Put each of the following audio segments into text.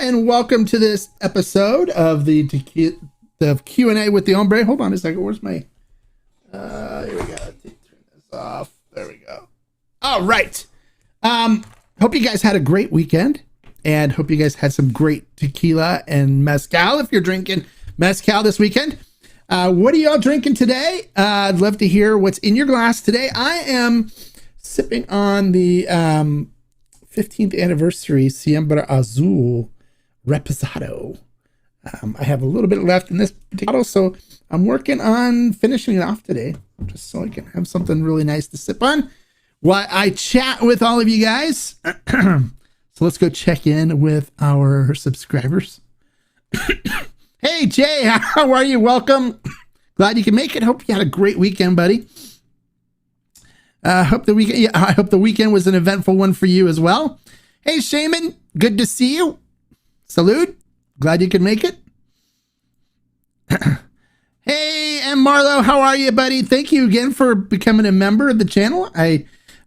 and welcome to this episode of the Q&A with the Hombre. Hold on a second. Where's my... here we go. Turn this off. There we go. All right. Hope you guys had a great weekend, and hope you guys had some great tequila and mezcal if you're drinking mezcal this weekend. What are y'all drinking today? I'd love to hear what's in your glass today. I am sipping on the 15th anniversary Siembra Azul Reposado. I have a little bit left in this bottle, so I'm working on finishing it off today, just so I can have something really nice to sip on while I chat with all of you guys. So let's go check in with our subscribers. Hey, Jay, how are you? Welcome. Glad you can make it. Hope you had a great weekend, buddy. I hope the weekend was an eventful one for you as well. Hey, Shaman, good to see you. Salute. Glad you could make it. Hey, and Marlo, how are you, buddy? Thank you again for becoming a member of the channel.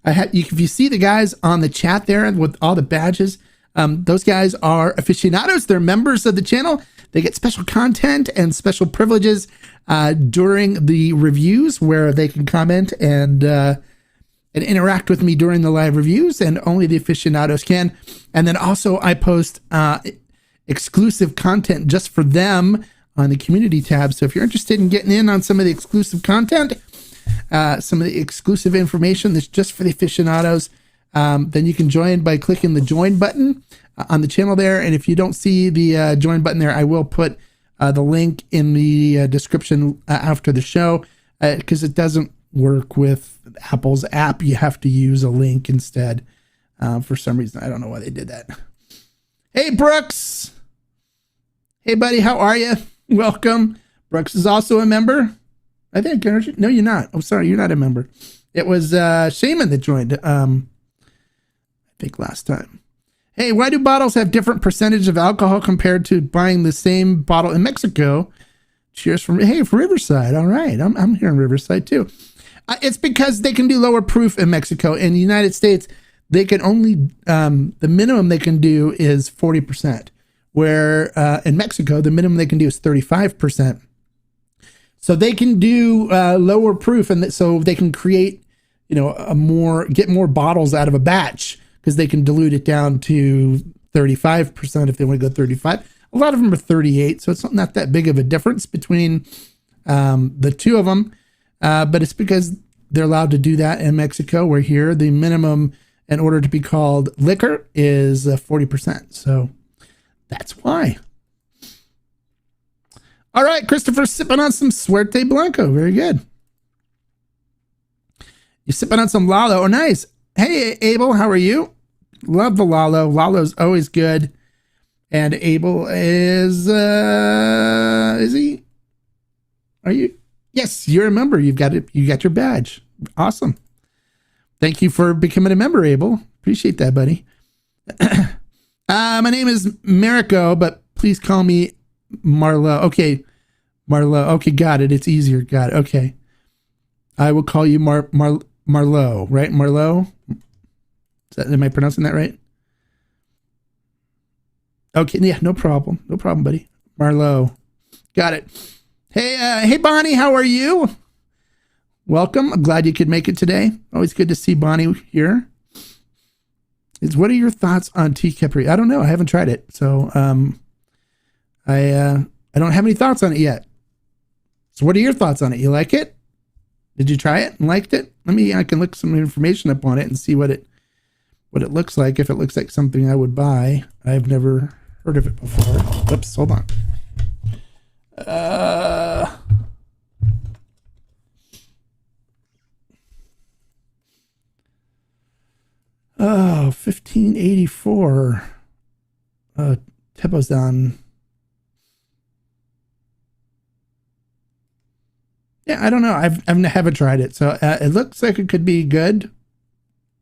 If you see the guys on the chat there with all the badges, those guys are aficionados. They're members of the channel. They get special content and special privileges during the reviews, where they can comment and interact with me during the live reviews, and only the aficionados can. And then also I post exclusive content just for them on the community tab. So if you're interested in getting in on some of the exclusive content, some of the exclusive information that's just for the aficionados, then you can join by clicking the join button on the channel there. And if you don't see the join button there, I will put the link in the description after the show, because it doesn't work with Apple's app. You have to use a link instead. For some reason, I don't know why they did that. Hey, Brooks. Hey, buddy, how are you? Welcome. Brooks is also a member, I think. No, you're not. I'm sorry, you're not a member. It was Shaman that joined, I think last time. Hey, why do bottles have different percentage of alcohol compared to buying the same bottle in Mexico? Cheers from Riverside. All right, I'm here in Riverside too. It's because they can do lower proof in Mexico. In the United States, they can only, the minimum they can do is 40%, where in Mexico, the minimum they can do is 35%. So they can do lower proof, and so they can create, get more bottles out of a batch, because they can dilute it down to 35% if they want to go 35. A lot of them are 38, so it's not that big of a difference between the two of them. But it's because they're allowed to do that in Mexico, where here the minimum in order to be called liquor is 40%. So that's why. All right, Christopher, sipping on some Suerte Blanco. Very good. You're sipping on some Lalo. Oh, nice. Hey, Abel, how are you? Love the Lalo. Lalo's always good. And Abel is he? Are you? Yes, you're a member. You got your badge. Awesome. Thank you for becoming a member, Abel. Appreciate that, buddy. My name is Mariko, but please call me Marlo. Okay, Marlo. Okay, got it. It's easier. Got it. Okay. I will call you Marlo, right? Marlo? Am I pronouncing that right? Okay, yeah, no problem. No problem, buddy. Marlo. Got it. Hey, Bonnie, how are you? Welcome. I'm glad you could make it today. Always good to see Bonnie here. What are your thoughts on tea Capri? I don't know. I haven't tried it, so I don't have any thoughts on it yet. So what are your thoughts on it? You like it? Did you try it and liked it? I can look some information up on it and see what it looks like. If it looks like something I would buy. I've never heard of it before. Oops, hold on. 1584. Tepozan. Yeah, I don't know. I haven't tried it, so it looks like it could be good.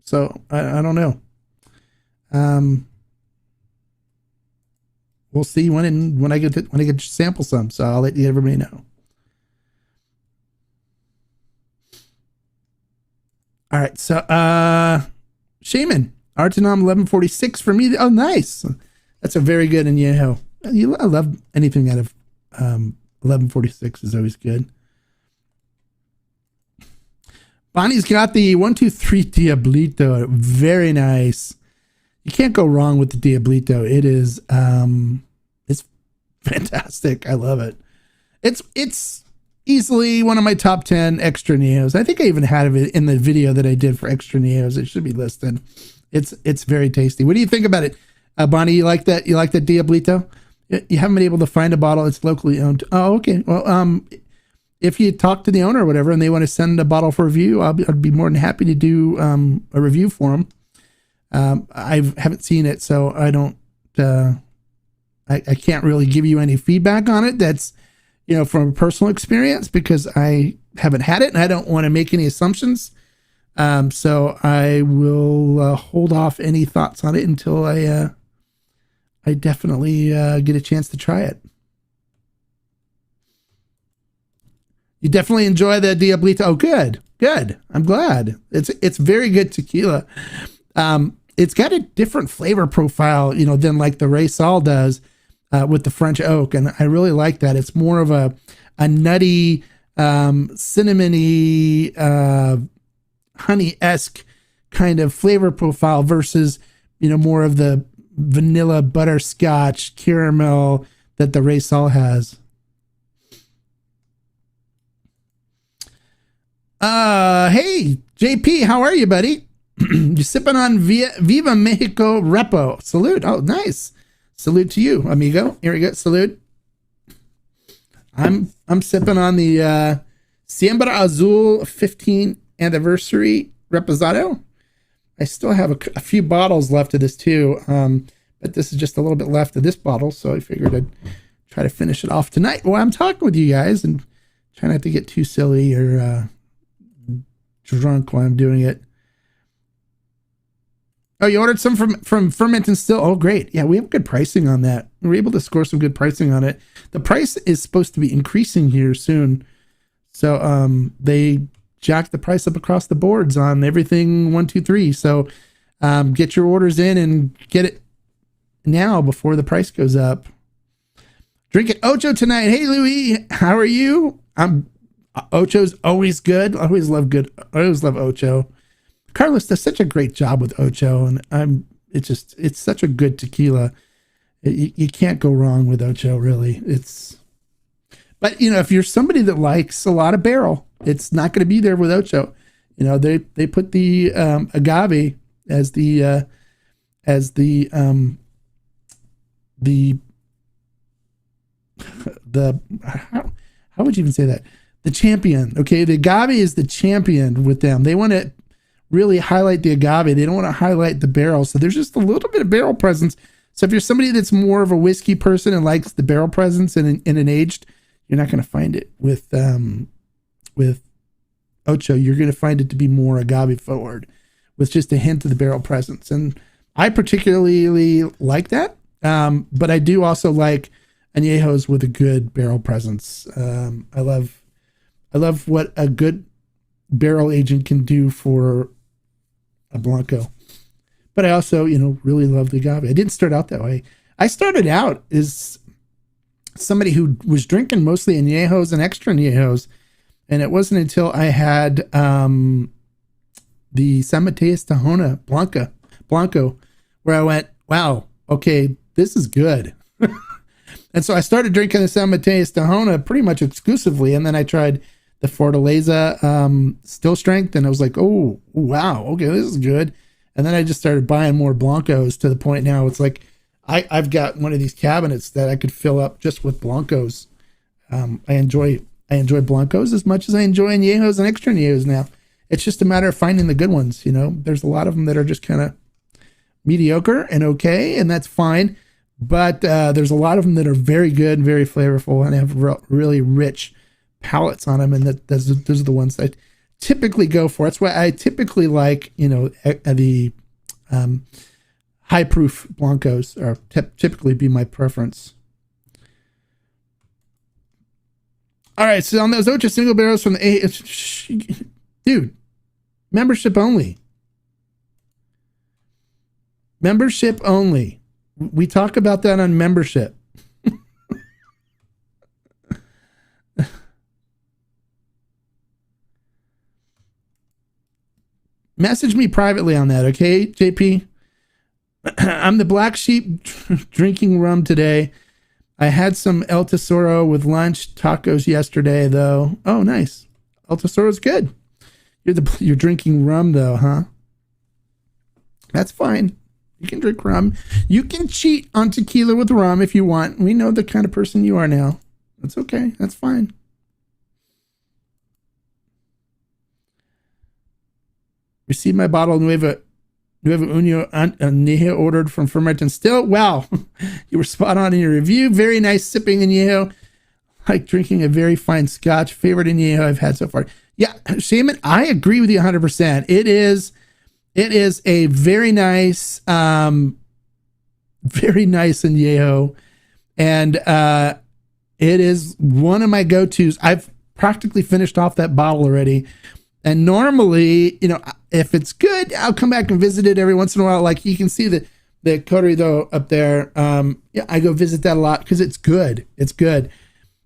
So I don't know. We'll see when I get to sample some. So I'll let everybody know. All right, so Shaman, Artenom 1146 for me. Oh, nice. That's a very good añejo. I love anything out of 1146 is always good. Bonnie's got the 123 Diablito. Very nice. You can't go wrong with the Diablito. It is it's fantastic. I love it. It's easily one of my top 10 extra añejos. I think I even had it in the video that I did for extra añejos. It should be listed. It's very tasty. What do you think about it, Bonnie? You like that? You like that Diablito? You haven't been able to find a bottle. It's locally owned. Oh, okay. Well, if you talk to the owner or whatever, and they want to send a bottle for review, I'd be more than happy to do a review for them. I haven't seen it, so I don't. I can't really give you any feedback on it. That's from a personal experience because I haven't had it and I don't want to make any assumptions. So I will hold off any thoughts on it until I definitely get a chance to try it. You definitely enjoy the Diablito. Oh, good. I'm glad. It's very good tequila. It's got a different flavor profile, than like the Raysal does with the French oak, and I really like that. It's more of a nutty, cinnamony, honey-esque kind of flavor profile versus more of the vanilla butterscotch caramel that the Raysal has. Hey, JP, how are you, buddy? You sipping on Viva Mexico Repo. Salute. Oh, nice. Salute to you, amigo. Here we go. Salute. I'm sipping on the Siembra Azul 15th anniversary Reposado. I still have a few bottles left of this too, but this is just a little bit left of this bottle, so I figured I'd try to finish it off tonight while I'm talking with you guys and try not to get too silly or drunk while I'm doing it. Oh, you ordered some from Ferment and Still? Oh, great. Yeah, we have good pricing on that. We're able to score some good pricing on it. The price is supposed to be increasing here soon. So they jacked the price up across the boards on everything 1, 2, 3. So get your orders in and get it now before the price goes up. Drink it Ocho tonight. Hey, Louis, how are you? Ocho's always good. I always love Ocho. Carlos does such a great job with Ocho, and it's such a good tequila. You can't go wrong with Ocho, really. But if you're somebody that likes a lot of barrel, it's not going to be there with Ocho. They put the agave as the how would you even say that? The champion. Okay, the agave is the champion with them. They want to really highlight the agave. They don't want to highlight the barrel. So there's just a little bit of barrel presence. So if you're somebody that's more of a whiskey person and likes the barrel presence in an aged, you're not going to find it with Ocho. You're going to find it to be more agave forward with just a hint of the barrel presence. And I particularly like that. But I do also like añejos with a good barrel presence. I love what a good barrel agent can do for a Blanco. But I also, really love the agave. I didn't start out that way. I started out as somebody who was drinking mostly añejos and extra añejos. And it wasn't until I had the San Mateus Tahona Blanco where I went, wow, okay, this is good. And so I started drinking the San Mateus Tahona pretty much exclusively. And then I tried the Fortaleza Still Strength, and I was like, oh, wow, okay, this is good. And then I just started buying more Blancos to the point now it's like I've got one of these cabinets that I could fill up just with Blancos. I enjoy Blancos as much as I enjoy añejos and extra añejos now. It's just a matter of finding the good ones. There's a lot of them that are just kind of mediocre and okay, and that's fine. But there's a lot of them that are very good and very flavorful and have really rich palates on them, and those are the ones I typically go for. That's why I typically like the high proof Blancos are typically be my preference. All right, so on those Ocho single barrels from the dude, membership only. We talk about that on membership. Message me privately on that, okay, JP? I'm the black sheep drinking rum today. I had some El Tesoro with lunch, tacos yesterday, though. Oh, nice. El Tesoro's good. You're drinking rum, though, huh? That's fine. You can drink rum. You can cheat on tequila with rum if you want. We know the kind of person you are now. That's okay. That's fine. Received my bottle of Nueva Uno Añejo ordered from Ferment and Still. Wow, you were spot on in your review. Very nice sipping Añejo. Like drinking a very fine Scotch. Favorite Añejo I've had so far. Yeah, Shaman, I agree with you 100%. It is a very nice Añejo, and it is one of my go-tos. I've practically finished off that bottle already. And normally, if it's good, I'll come back and visit it every once in a while. Like you can see the Corrido up there. Yeah, I go visit that a lot because it's good. It's good.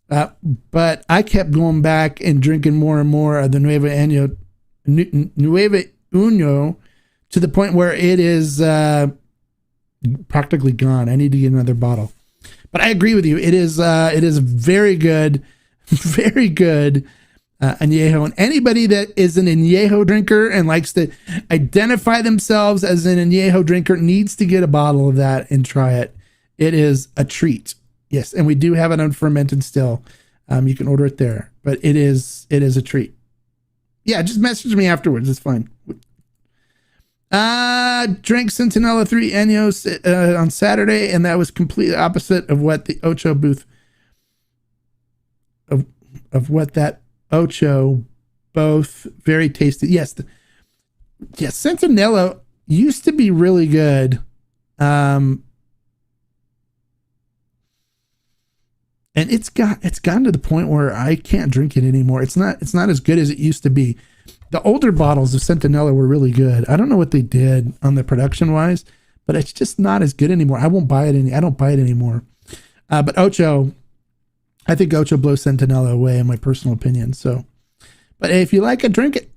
But I kept going back and drinking more and more of the Nueva Uno to the point where it is practically gone. I need to get another bottle. But I agree with you. It is very good, very good. Añejo, and anybody that is an Añejo drinker and likes to identify themselves as an Añejo drinker needs to get a bottle of that and try it. It is a treat. Yes, and we do have it on Fermented Still. You can order it there, but it is a treat. Yeah, just message me afterwards. It's fine. Drank Centinela 3 Años on Saturday, and that was completely opposite of what the Ocho booth of what that Ocho, both very tasty. Yes, Centinela used to be really good, and it's gotten to the point where I can't drink it anymore. It's not as good as it used to be. The older bottles of Centinela were really good. I don't know what they did on the production wise, but it's just not as good anymore. I won't buy it I don't buy it anymore. But Ocho, I think Ocho blows Centinela away in my personal opinion. So, but hey, if you like it, drink it.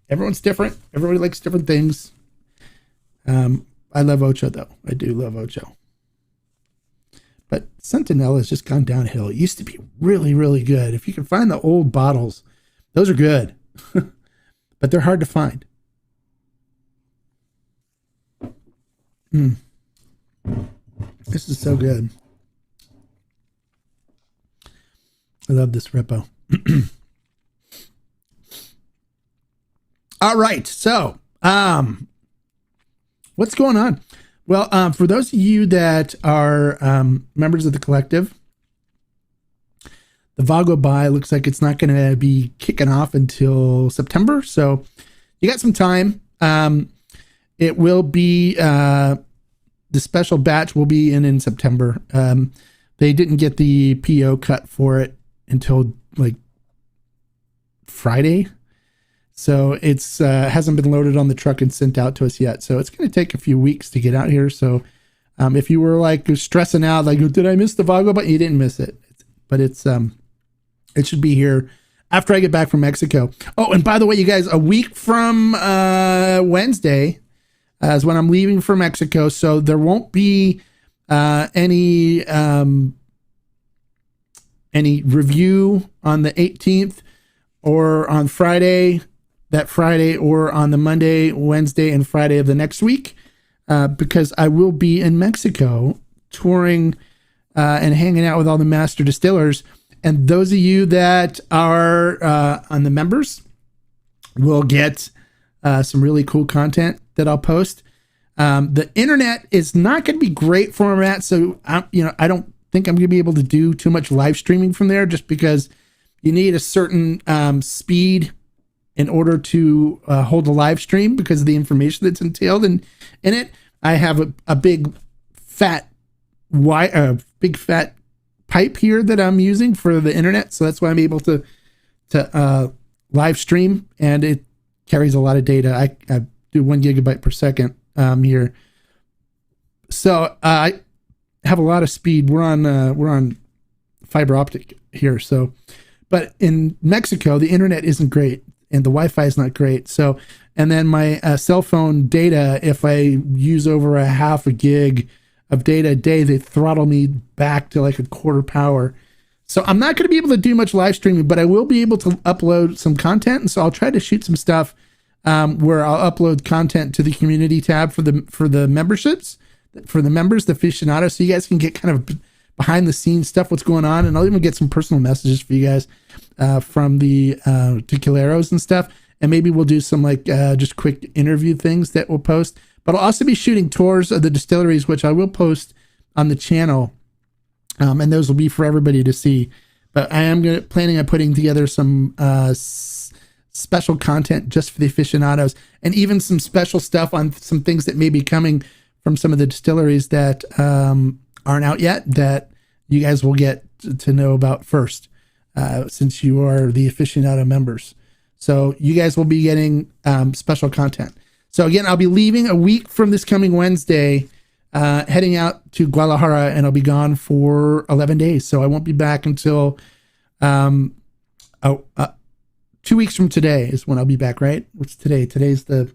Everyone's different. Everybody likes different things. I love Ocho though. I do love Ocho. But Centinela has just gone downhill. It used to be really, really good. If you can find the old bottles, those are good, but they're hard to find. This is so good. I love this repo. All right. So, what's going on? Well, for those of you that are members of the collective, the Vago buy looks like it's not going to be kicking off until September. So you got some time. It will be, the special batch will be in September. They didn't get the PO cut for it until like Friday. So it's hasn't been loaded on the truck and sent out to us yet. So it's going to take a few weeks to get out here. So if you were like stressing out, like, did I miss the Vago? But you didn't miss it. But it's it should be here after I get back from Mexico. Oh, and by the way, you guys, a week from Wednesday is when I'm leaving for Mexico. So there won't be any review on the 18th or on Friday, or on the Monday, Wednesday, and Friday of the next week, because I will be in Mexico touring and hanging out with all the master distillers. And those of you that are on the members will get some really cool content that I'll post. The internet is not going to be great format, so I don't think I'm going to be able to do too much live streaming from there, just because you need a certain speed in order to hold a live stream because of the information that's entailed in it. I have a big fat pipe here that I'm using for the internet, so that's why I'm able to live stream, and it carries a lot of data. I do 1 gigabyte per second here, So I have a lot of speed. We're on fiber optic here. So, but in Mexico, the internet isn't great and the Wi-Fi is not great. So, and then my cell phone data, if I use over a half a gig of data a day, they throttle me back to like a quarter power. So I'm not going to be able to do much live streaming, but I will be able to upload some content. And so I'll try to shoot some stuff where I'll upload content to the community tab for the memberships, for the members, the aficionados, so you guys can get kind of behind the scenes stuff, what's going on. And I'll even get some personal messages for you guys from the tequileros and stuff. And maybe we'll do some like just quick interview things that we'll post. But I'll also be shooting tours of the distilleries, which I will post on the channel. And those will be for everybody to see. But I am planning on putting together some special content just for the aficionados, and even some special stuff on some things that may be coming from some of the distilleries that aren't out yet, that you guys will get to know about first, since you are the aficionado members. So you guys will be getting special content. So again, I'll be leaving a week from this coming Wednesday, heading out to Guadalajara, and I'll be gone for 11 days. So I won't be back until 2 weeks from today is when I'll be back, right? What's today? Today's the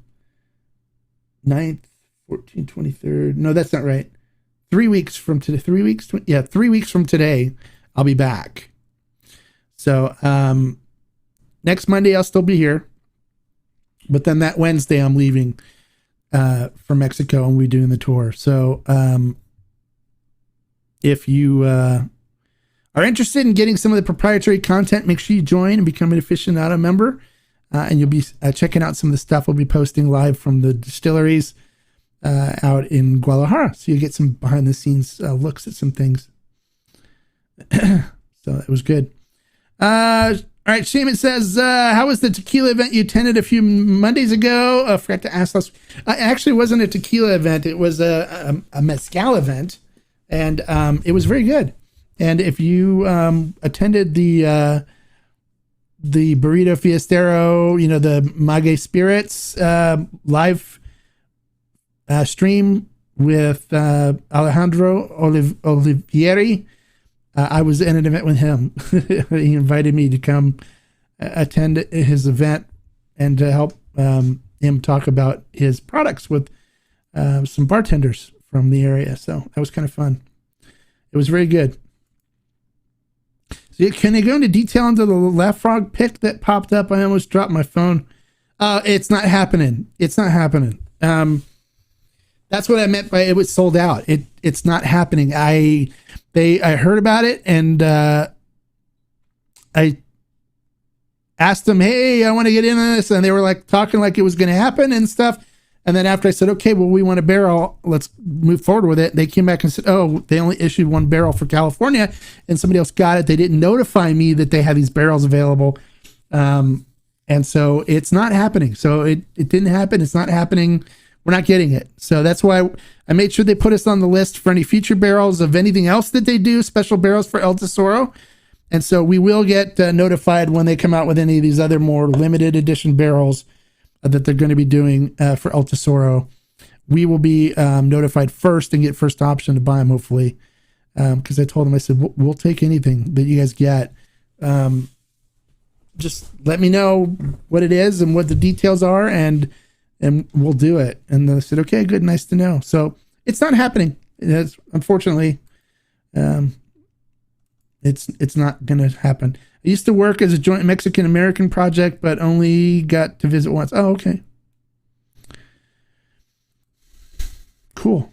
9th, 14th, 23rd. No, that's not right. 3 weeks from today. 3 weeks? 3 weeks from today, I'll be back. So next Monday, I'll still be here. But then that Wednesday, I'm leaving for Mexico, and we're doing the tour. So if you are interested in getting some of the proprietary content, make sure you join and become an aficionado member. And you'll be checking out some of the stuff we'll be posting live from the distilleries out in Guadalajara. So you get some behind the scenes looks at some things. So that was good. All right, Shaman says, how was the tequila event you attended a few Mondays ago? I forgot to ask last. Actually, it wasn't a tequila event. It was a mezcal event, and it was very good. And if you attended the Burrito Fiestero, the Mague Spirits live stream with Alejandro Olivieri, I was in an event with him. He invited me to come attend his event and to help him talk about his products with some bartenders from the area. So that was kind of fun. It was very good. So can I go into detail into the left frog pick that popped up? I almost dropped my phone. It's not happening. It's not happening. That's what I meant by it was sold out. It's not happening. I heard about it, and I asked them, hey, I want to get in on this. And they were like talking like it was going to happen and stuff. And then after I said, okay, well, we want a barrel, let's move forward with it. They came back and said, oh, they only issued one barrel for California, and somebody else got it. They didn't notify me that they had these barrels available. And so it's not happening. So it didn't happen. It's not happening. We're not getting it. So that's why I made sure they put us on the list for any future barrels of anything else that they do, special barrels for El Tesoro. And so we will get notified when they come out with any of these other more limited edition barrels that they're going to be doing for El Tesoro. We will be notified first and get first option to buy them, hopefully. Because I told them, I said, we'll take anything that you guys get. Just let me know what it is and what the details are, and we'll do it. And they said, okay, good, nice to know. So it's not happening. It's, unfortunately, it's not going to happen. I used to work as a joint Mexican-American project, but only got to visit once. Oh, okay. Cool.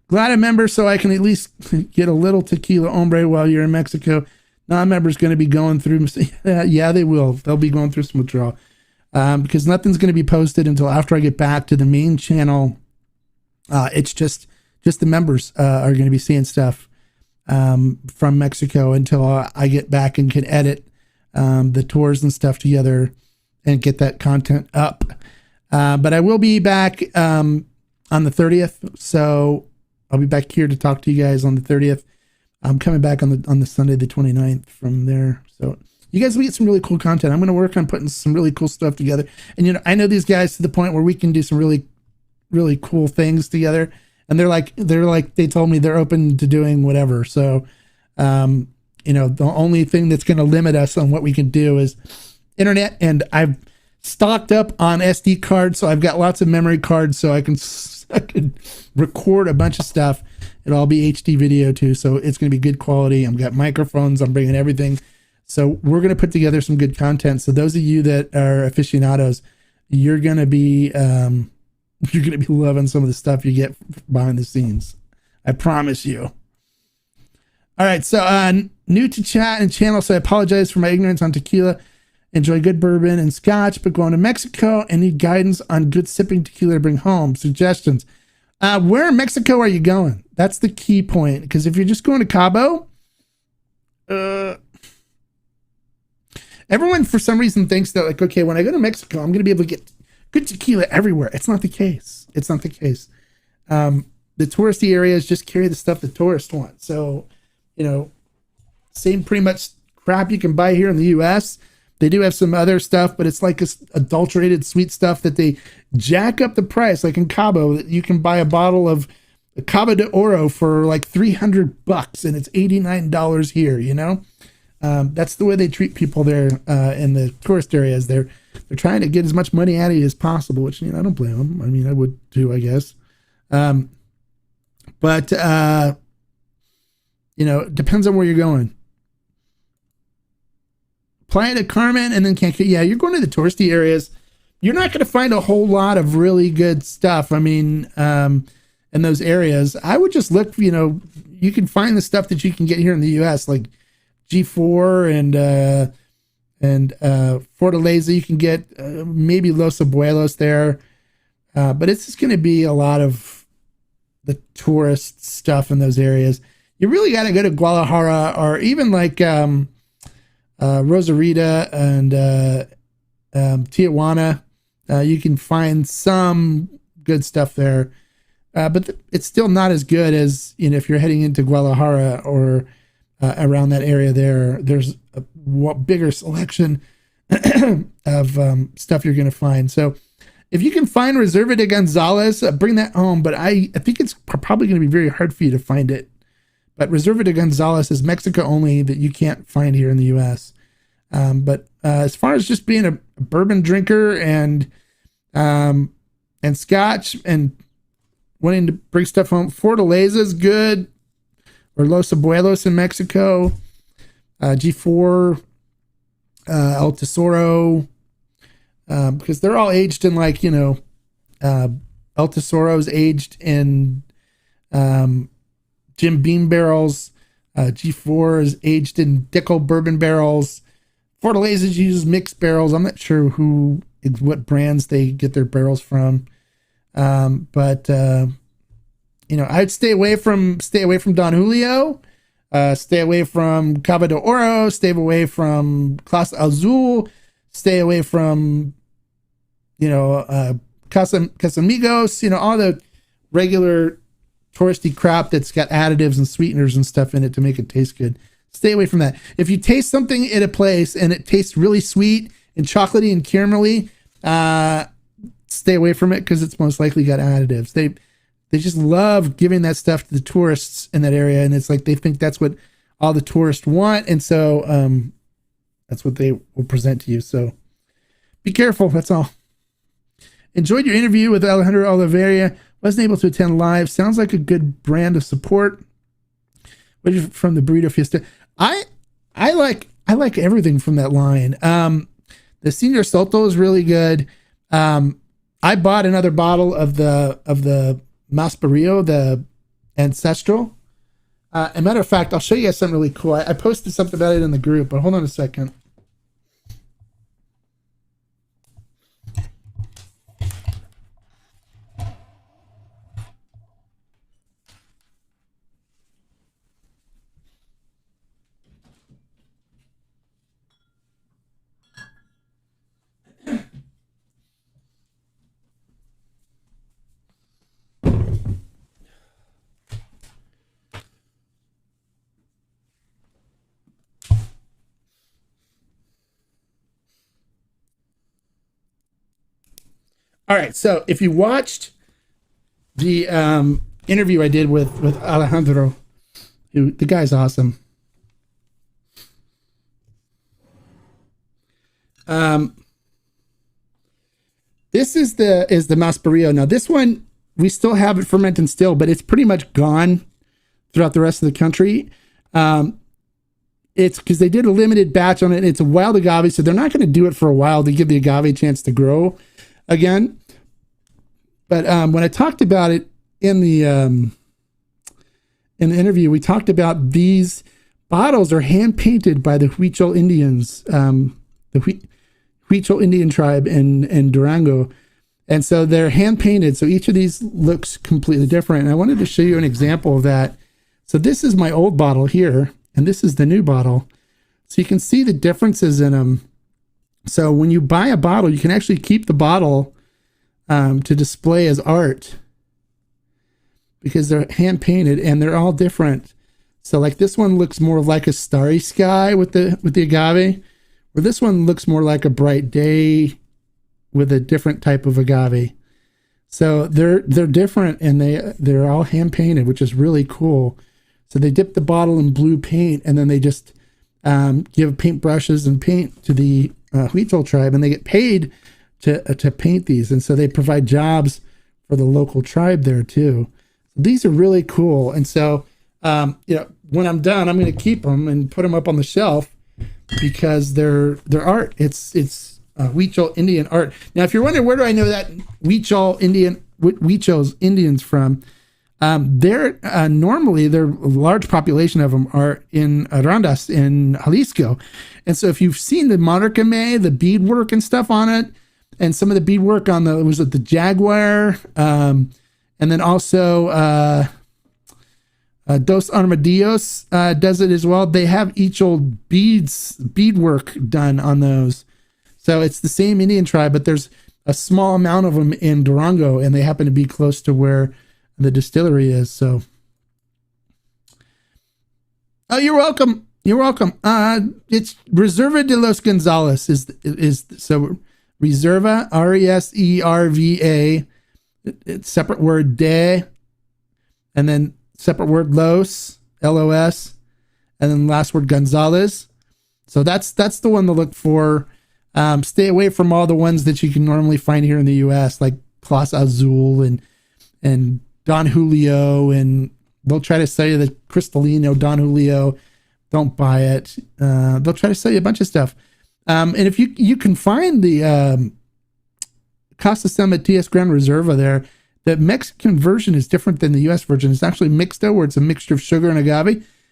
Glad I'm a member so I can at least get a little Tequila Hombre while you're in Mexico. Non-members going to be going through. Yeah, they will. They'll be going through some withdrawal. Because nothing's going to be posted until after I get back to the main channel. It's just the members are going to be seeing stuff from Mexico until I get back and can edit the tours and stuff together and get that content up. But I will be back on the 30th. So I'll be back here to talk to you guys on the 30th. I'm coming back on the Sunday, the 29th from there. So you guys will get some really cool content. I'm going to work on putting some really cool stuff together. And, I know these guys to the point where we can do some really really cool things together. And they told me they're open to doing whatever. So, the only thing that's going to limit us on what we can do is internet. And I've stocked up on SD cards. So I've got lots of memory cards so I can record a bunch of stuff. It'll all be HD video too. So it's going to be good quality. I've got microphones. I'm bringing everything. So we're going to put together some good content. So those of you that are aficionados, you're going to be loving some of the stuff you get behind the scenes. I promise you. All right. So new to chat and channel. So I apologize for my ignorance on tequila. Enjoy good bourbon and scotch, but going to Mexico and need guidance on good sipping tequila to bring home. Suggestions. Where in Mexico are you going? That's the key point. Because if you're just going to Cabo, everyone for some reason thinks that, like, okay, when I go to Mexico, I'm going to be able to get good tequila everywhere. It's not the case. It's not the case. The touristy areas just carry the stuff the tourists want. So, same pretty much crap you can buy here in the U.S. They do have some other stuff, but it's like this adulterated sweet stuff that they jack up the price. Like in Cabo, you can buy a bottle of Cabo de Oro for like $300 and it's $89 here, That's the way they treat people there in the tourist areas. They're trying to get as much money out of you as possible, which, I don't blame them. I mean, I would too, I guess. But it depends on where you're going. Playa del Carmen and then Cancun. Yeah, you're going to the touristy areas. You're not going to find a whole lot of really good stuff. I mean, in those areas, I would just look, you can find the stuff that you can get here in the U.S., like G4 and Fortaleza. You can get maybe Los Abuelos there. But it's just going to be a lot of the tourist stuff in those areas. You really got to go to Guadalajara or even like Rosarita and Tijuana. You can find some good stuff there. But it's still not as good as, if you're heading into Guadalajara or around that area there. There's a bigger selection of stuff you're going to find. So if you can find Reserva de Gonzalez, bring that home. But I think it's probably going to be very hard for you to find it. But Reserva de Gonzalez is Mexico only, that you can't find here in the U.S. But as far as just being a bourbon drinker and scotch and wanting to bring stuff home, Fortaleza is good, or Los Abuelos in Mexico, G4, El Tesoro, because they're all aged in El Tesoro's aged in Jim Beam barrels. G4 is aged in Dickel bourbon barrels. Fortaleza uses mixed barrels. I'm not sure what brands they get their barrels from. But I'd stay away from Don Julio, stay away from Cabo de Oro, stay away from Clase Azul, stay away from, Casamigos, all the regular touristy crap that's got additives and sweeteners and stuff in it to make it taste good. Stay away from that. If you taste something at a place and it tastes really sweet and chocolatey and caramelly, stay away from it, because it's most likely got additives. They just love giving that stuff to the tourists in that area, and it's like they think that's what all the tourists want, and so that's what they will present to you. So be careful. That's all. Enjoyed your interview with Alejandro Oliveira. Wasn't able to attend live. Sounds like a good brand of support. What is from the Burrito Fiesta? I like everything from that line. The Senor Soto is really good. I bought another bottle of the Masperillo, the Ancestral. As a matter of fact, I'll show you guys something really cool. I posted something about it in the group, but hold on a second. All right, so if you watched the interview I did with Alejandro. Who, the guy's awesome. This is the Masperillo. Now this one we still have it fermenting still, but it's pretty much gone throughout the rest of the country. It's because they did a limited batch on it. It's a wild agave, so they're not going to do it for a while to give the agave a chance to grow again. But when I talked about it in the interview, we talked about these bottles are hand painted by the Huichol Indians, the Huichol Indian tribe in Durango. And so they're hand painted. So each of these looks completely different. And I wanted to show you an example of that. So this is my old bottle here, and this is the new bottle. So you can see the differences in them. So when you buy a bottle, you can actually keep the bottle to display as art because they're hand painted and they're all different. So like this one looks more like a starry sky with the agave, where this one looks more like a bright day with a different type of agave. So they're different, and they're all hand painted, which is really cool. So they dip the bottle in blue paint, and then they just give paint brushes and paint to the Huichol tribe, and they get paid to paint these. And so they provide jobs for the local tribe there too. These are really cool. And so, when I'm done, I'm going to keep them and put them up on the shelf because they're art. It's Huichol Indian art. Now, if you're wondering where do I know that Huichol's Indians from, they're normally a large population of them are in Arandas in Jalisco. And so if you've seen the monarchame, the beadwork and stuff on it, and some of the beadwork on the Jaguar, and then also Dos Armadillos does it as well. They have Huichol beadwork done on those. So it's the same Indian tribe, but there's a small amount of them in Durango, and they happen to be close to where the distillery is. So, oh, you're welcome. You're welcome. It's Reserva de los Gonzales is so Reserva, Reserva. It's separate word de, and then separate word los, LOS, and then last word Gonzales. So that's the one to look for. Stay away from all the ones that you can normally find here in the U.S., like Clase Azul and Don Julio, and they'll try to sell you the Cristalino Don Julio. Don't buy it. They'll try to sell you a bunch of stuff. And if you can find the Casa San Matias Gran Reserva there, the Mexican version is different than the U.S. version. It's actually mixto, where it's a mixture of sugar and agave.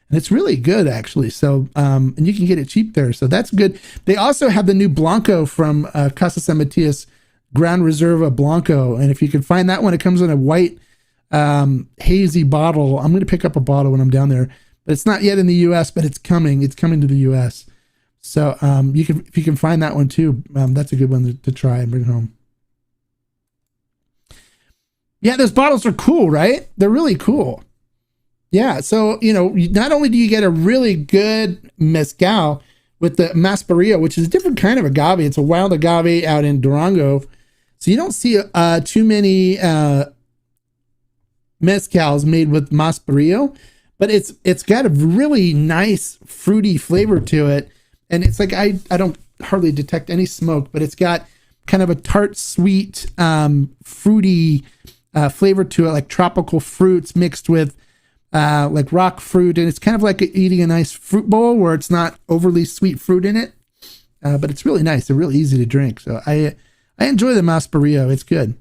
And it's really good, actually. So, and you can get it cheap there. So that's good. They also have the new Blanco from Casa San Matias Gran Reserva Blanco. And if you can find that one, it comes in a white hazy bottle. I'm going to pick up a bottle when I'm down there. But it's not yet in the U.S., but it's coming. It's coming to the U.S. So if you can find that one too, that's a good one to try and bring home. Yeah, those bottles are cool, right? They're really cool. Yeah, so, not only do you get a really good mezcal with the Masperillo, which is a different kind of agave. It's a wild agave out in Durango. So you don't see too many mezcals made with Masperillo, but it's got a really nice fruity flavor to it. And it's like, I don't hardly detect any smoke, but it's got kind of a tart, sweet, fruity flavor to it, like tropical fruits mixed with like rock fruit, and it's kind of like eating a nice fruit bowl where it's not overly sweet fruit in it, but it's really nice. They're really easy to drink. So I enjoy the Masperillo. It's good.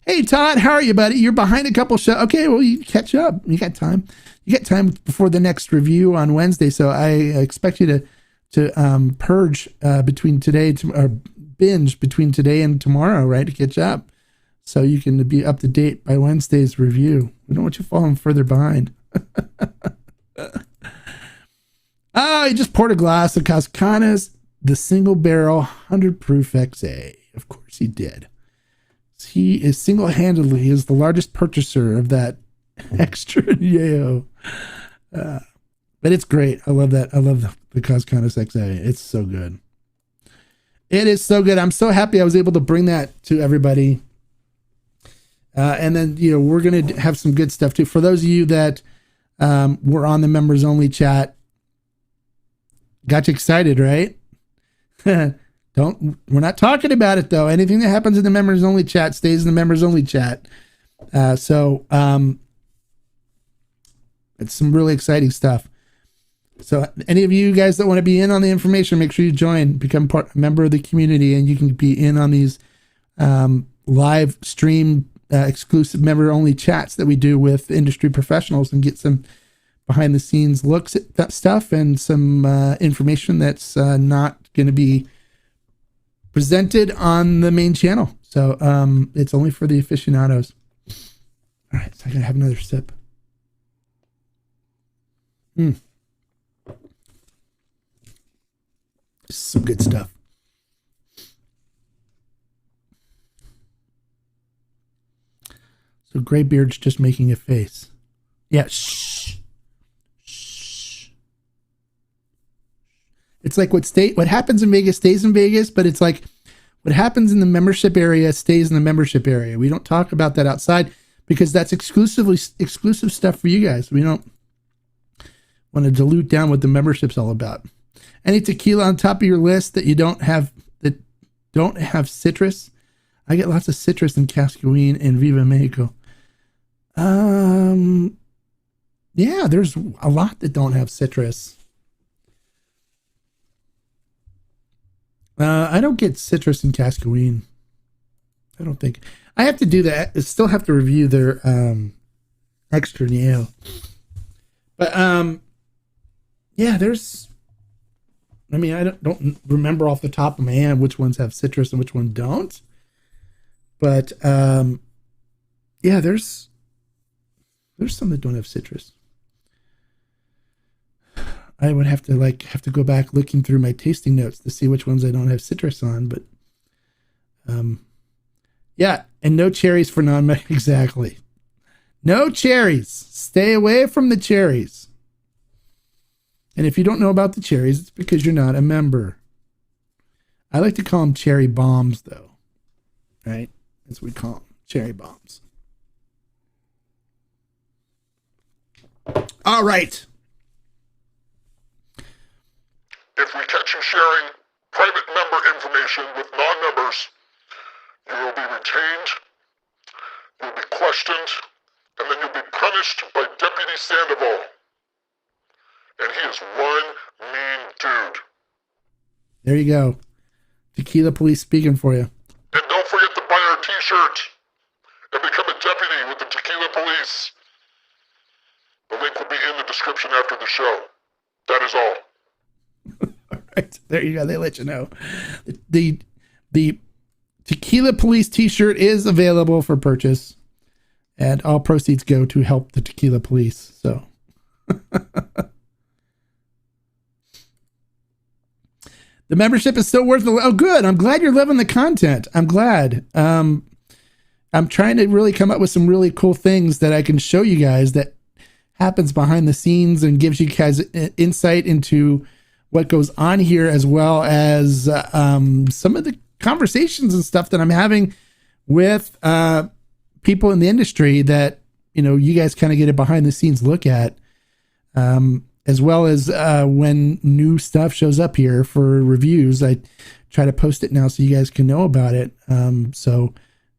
Hey Todd, how are you, buddy? You're behind a couple shows. Okay, well, you catch up. You got time. You got time before the next review on Wednesday. So I expect you to purge between today or binge between today and tomorrow, right, to catch up. So you can be up to date by Wednesday's review. We don't want you falling further behind. Oh, he just poured a glass of Cascanas, the single barrel 100 proof XA. Of course he did. He is single-handedly is the largest purchaser of that extra Yeo. But it's great. I love that. I love the Cascanas XA. It's so good. It is so good. I'm so happy I was able to bring that to everybody. And then, we're going to have some good stuff too. For those of you that were on the members only chat, got you excited, right? We're not talking about it though. Anything that happens in the members only chat stays in the members only chat. So it's some really exciting stuff. So any of you guys that want to be in on the information, make sure you join, become a member of the community, and you can be in on these live stream exclusive member only chats that we do with industry professionals and get some behind the scenes looks at that stuff and some information that's not going to be presented on the main channel. So it's only for the aficionados. All right, so I gotta have another sip. Some good stuff. So Graybeard's just making a face. Yeah, shh. Shh. It's like what happens in Vegas stays in Vegas, but it's like what happens in the membership area stays in the membership area. We don't talk about that outside because that's exclusive stuff for you guys. We don't want to dilute down what the membership's all about. Any tequila on top of your list that don't have citrus? I get lots of citrus in Cascaween and Viva Mexico. Yeah, there's a lot that don't have citrus. I don't get citrus in Cascaween. I don't think. I have to do that. I still have to review their extra new. But yeah, I don't remember off the top of my head which ones have citrus and which ones don't. But yeah, there's some that don't have citrus. I would have to go back looking through my tasting notes to see which ones I don't have citrus on, but yeah, and no cherries for exactly. No cherries. Stay away from the cherries. And if you don't know about the cherries, it's because you're not a member. I like to call them cherry bombs, though. Right? That's what we call them. Cherry bombs. All right. If we catch you sharing private member information with non-members, you will be retained, you'll be questioned, and then you'll be punished by Deputy Sandoval. And he is one mean dude. There you go. Tequila Police speaking for you. And don't forget to buy our t-shirt and become a deputy with the Tequila Police. The link will be in the description after the show. That is all. All right. There you go. They let you know. The Tequila Police t-shirt is available for purchase, and all proceeds go to help the Tequila Police. So the membership is still worth it. Oh, good. I'm glad you're loving the content. I'm glad. I'm trying to really come up with some really cool things that I can show you guys that happens behind the scenes and gives you guys insight into what goes on here, as well as some of the conversations and stuff that I'm having with people in the industry that, you guys kind of get a behind the scenes look at. As well as when new stuff shows up here for reviews, I try to post it now so you guys can know about it. So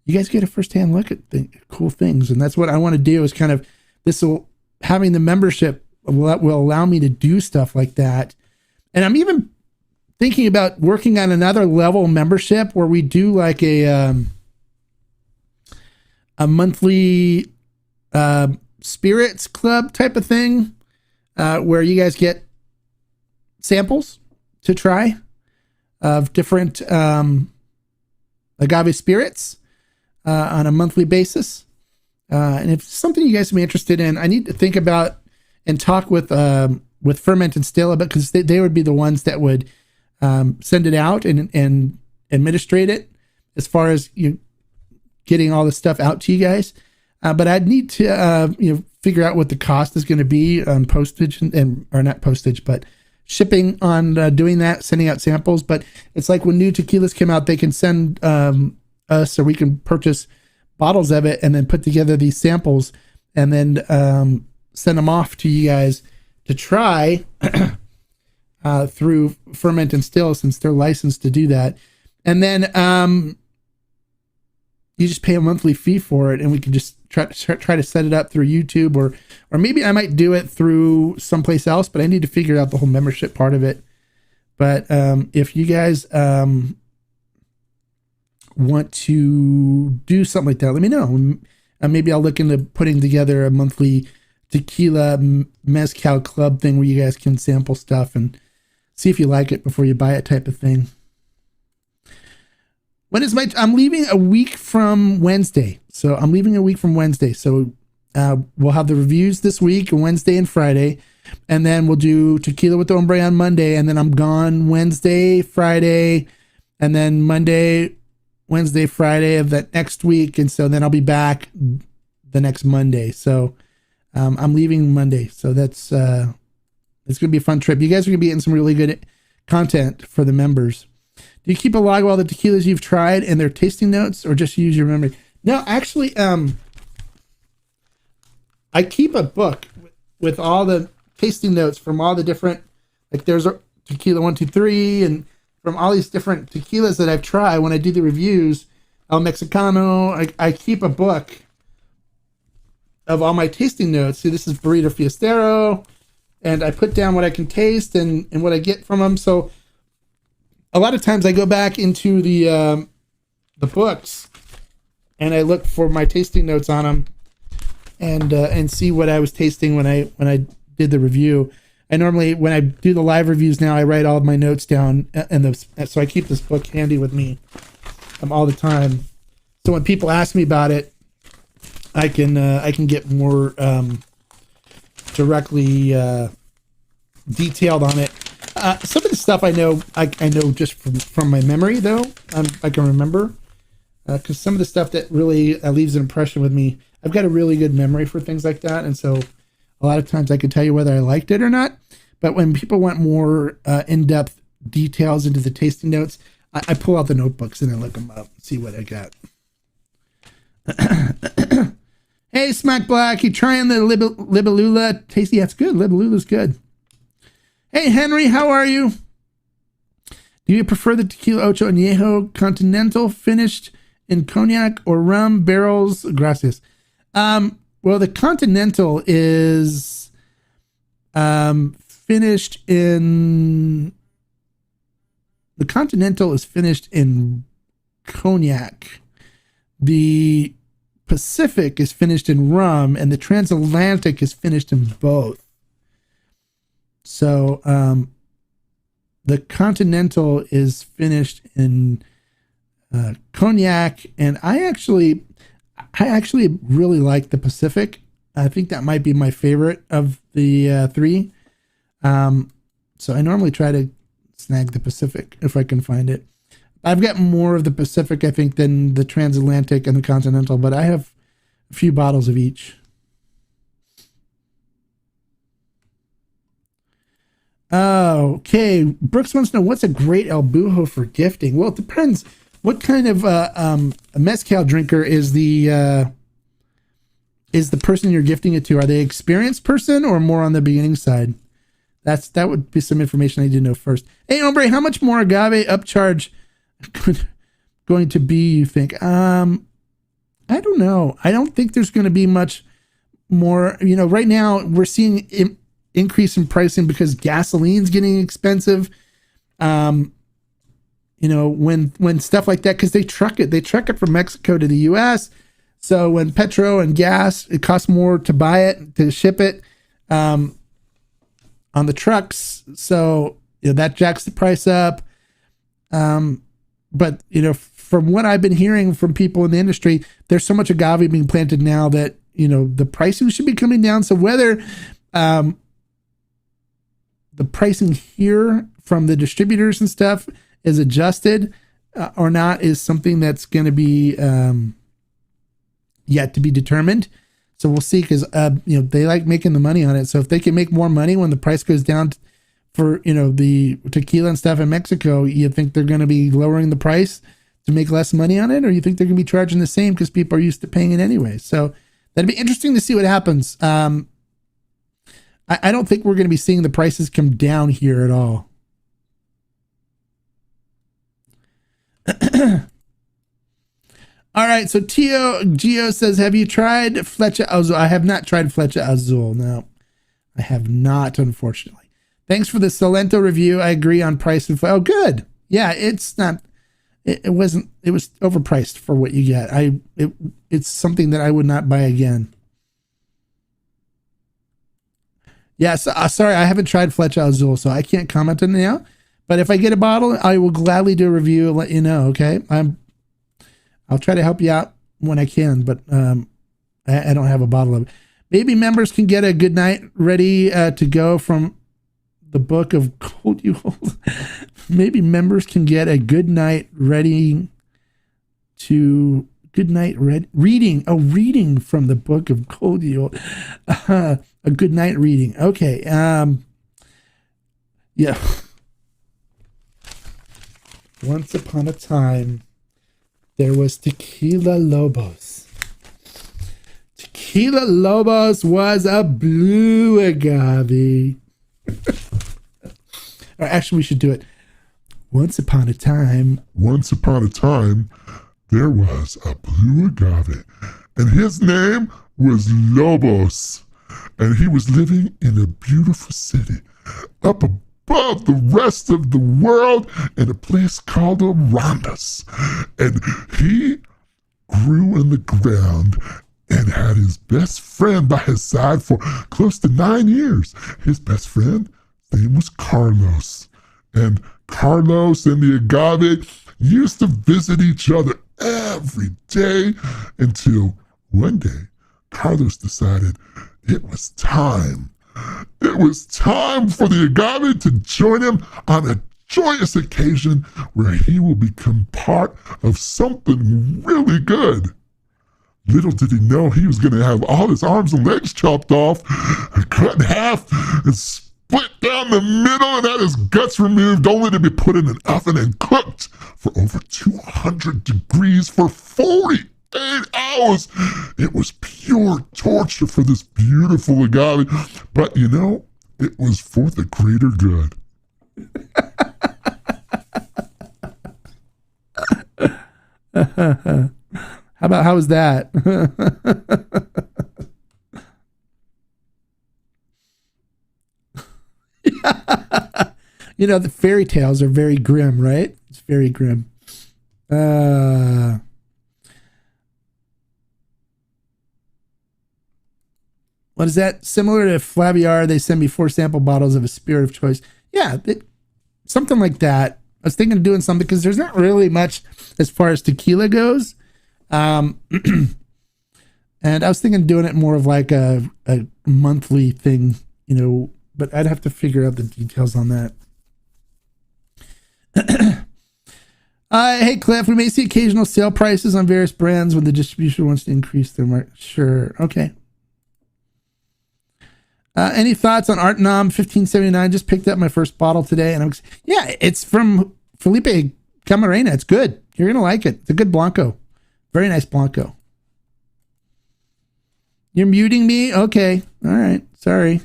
you guys get a firsthand look at the cool things. And that's what I want to do is kind of having the membership will allow me to do stuff like that. And I'm even thinking about working on another level membership where we do like a monthly spirits club type of thing. Where you guys get samples to try of different agave spirits on a monthly basis. And if it's something you guys may be interested in, I need to think about and talk with Ferment and Stella, because they would be the ones that would send it out and administrate it as far as getting all the stuff out to you guys. But I'd need to figure out what the cost is going to be on postage or not postage, but shipping on doing that, sending out samples. But it's like when new tequilas come out, they can send us, or we can purchase bottles of it and then put together these samples and then send them off to you guys to try through Ferment and Still, since they're licensed to do that. And then you just pay a monthly fee for it, and we can just try to set it up through YouTube, or maybe I might do it through someplace else, but I need to figure out the whole membership part of it. But if you guys want to do something like that, let me know. Maybe I'll look into putting together a monthly tequila mezcal club thing where you guys can sample stuff and see if you like it before you buy it, type of thing. When is I'm leaving a week from Wednesday. So I'm leaving a week from Wednesday. So we'll have the reviews this week, Wednesday and Friday. And then we'll do Tequila with Hombre on Monday. And then I'm gone Wednesday, Friday, and then Monday, Wednesday, Friday of that next week. And so then I'll be back the next Monday. So I'm leaving Monday. So that's it's going to be a fun trip. You guys are going to be getting some really good content for the members. Do you keep a log of all the tequilas you've tried and their tasting notes, or just use your memory? No, actually, I keep a book with all the tasting notes from all the different, like there's a tequila 1, 2, 3, and from all these different tequilas that I've tried. When I do the reviews, El Mexicano, I keep a book of all my tasting notes. See, this is Burrito Fiestero, and I put down what I can taste and what I get from them. So a lot of times I go back into the books and I look for my tasting notes on them and see what I was tasting when I did the review. I normally, when I do the live reviews now, I write all of my notes down, so I keep this book handy with me all the time. So when people ask me about it, I can get more directly detailed on it. Some of the stuff I know just from my memory, though. I can remember, because some of the stuff that really leaves an impression with me, I've got a really good memory for things like that, and so a lot of times I can tell you whether I liked it or not. But when people want more in-depth details into the tasting notes, I pull out the notebooks and I look them up and see what I got. Hey, Smack Black, you trying the Libellula? Tasty, that's good. Libellula's good. Hey, Henry, how are you? Do you prefer the Tequila Ocho Añejo Continental finished in cognac or rum barrels? Gracias. Well, the Continental is finished in cognac. The Pacific is finished in rum, and the Transatlantic is finished in both. So the Continental is finished in cognac, and I actually really like the Pacific. I think that might be my favorite of the three. So I normally try to snag the Pacific if I can find it. I've got more of the Pacific, I think, than the Transatlantic and the Continental, but I have a few bottles of each. Okay, Brooks wants to know, what's a great El Bujo for gifting? Well, it depends. What kind of a mezcal drinker is the person you're gifting it to? Are they an experienced person or more on the beginning side? That would be some information I need to know first. Hey, Hombre, how much more agave upcharge going to be, you think? I don't know. I don't think there's going to be much more. You know, right now we're seeing increase in pricing because gasoline's getting expensive. You know, when stuff like that, because they truck it from Mexico to the US. So when petrol and gas, it costs more to buy it, to ship it on the trucks. So, you know, that jacks the price up. But, you know, from what I've been hearing from people in the industry, there's so much agave being planted now that, you know, the pricing should be coming down. So whether the pricing here from the distributors and stuff is adjusted or not is something that's going to be yet to be determined. So we'll see, because you know, they like making the money on it. So if they can make more money when the price goes down for, the tequila and stuff in Mexico, you think they're going to be lowering the price to make less money on it, or you think they're going to be charging the same because people are used to paying it anyway? So that'd be interesting to see what happens. I don't think we're going to be seeing the prices come down here at all. All right, so Geo says, have you tried Flecha Azul? I have not tried Flecha Azul. No, I have not, unfortunately. Thanks for the Salento review. I agree on price and oh, good. Yeah, it's not. It was overpriced for what you get. It's something that I would not buy again. Yeah, so, sorry, I haven't tried Flecha Azul, so I can't comment on it now. But if I get a bottle, I will gladly do a review and let you know. Okay, I'll try to help you out when I can, but I don't have a bottle of it. Maybe members can get a good night ready to go from the book of Cold Yule. Maybe members can get a good night ready to reading. Oh, reading from the book of Cold Yule. A good night reading. Okay. Yeah. Once upon a time, there was Tequila Lobos. Tequila Lobos was a blue agave. Or actually, we should do it. Once upon a time, there was a blue agave, and his name was Lobos, and he was living in a beautiful city up above the rest of the world in a place called Arambas, and he grew in the ground and had his best friend by his side for close to 9 years. His best friend, his name was Carlos, and Carlos and the agave used to visit each other every day until one day Carlos decided it was time. It was time for the agave to join him on a joyous occasion where he will become part of something really good. Little did he know he was going to have all his arms and legs chopped off, cut in half, and split down the middle, and had his guts removed, only to be put in an oven and cooked for over 200 degrees for 48 hours. It was pure torture for this beautiful agave, but it was for the greater good. How was that? The fairy tales are very grim, right? It's very grim. What is that? Similar to Flaviar, they send me 4 sample bottles of a spirit of choice. Yeah, something like that. I was thinking of doing something because there's not really much as far as tequila goes. And I was thinking of doing it more of like a monthly thing, but I'd have to figure out the details on that. Hey, Cliff, we may see occasional sale prices on various brands when the distribution wants to increase their market. Sure. Okay. Any thoughts on Art Nom 1579? Just picked up my first bottle today, and it's from Felipe Camarena. It's good. You're going to like it. It's a good Blanco. Very nice Blanco. You're muting me? Okay. All right. Sorry.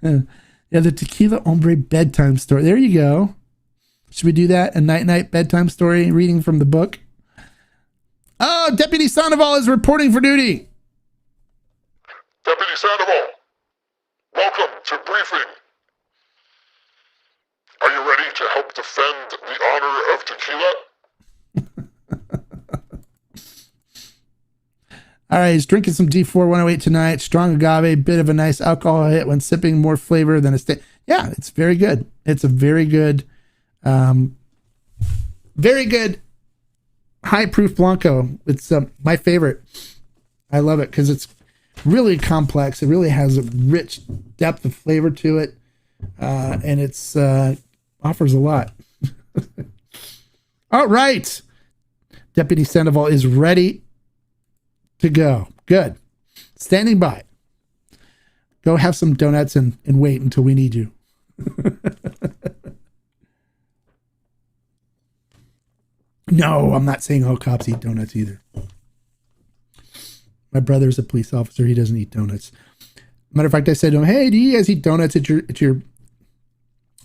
Yeah, the Tequila Hombre bedtime story. There you go. Should we do that? A night bedtime story reading from the book? Oh, Deputy Sandoval is reporting for duty. Deputy Sandoval, welcome to briefing. Are you ready to help defend the honor of tequila? All right, he's drinking some D4 108 tonight. Strong agave, bit of a nice alcohol hit when sipping, more flavor than a steak. Yeah, it's very good. It's a very good high proof Blanco. It's my favorite. I love it because it's really complex. It really has a rich depth of flavor to it, and it's offers a lot. All right, Deputy Sandoval is ready to go. Good. Standing by. go have some donuts and wait until we need you. No, I'm not saying all cops eat donuts either. My brother's a police officer. He doesn't eat donuts. Matter of fact, I said to him, "Hey, do you guys eat donuts at your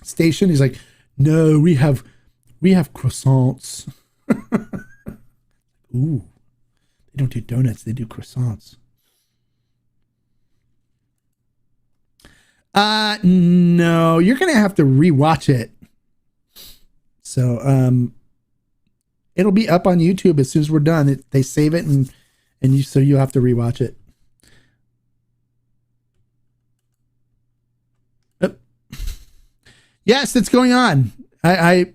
station?" He's like, "No, we have croissants." Ooh, they don't do donuts. They do croissants. No, you're going to have to rewatch it. So, it'll be up on YouTube as soon as we're done. They save it so you'll have to rewatch it. Yes, it's going on. I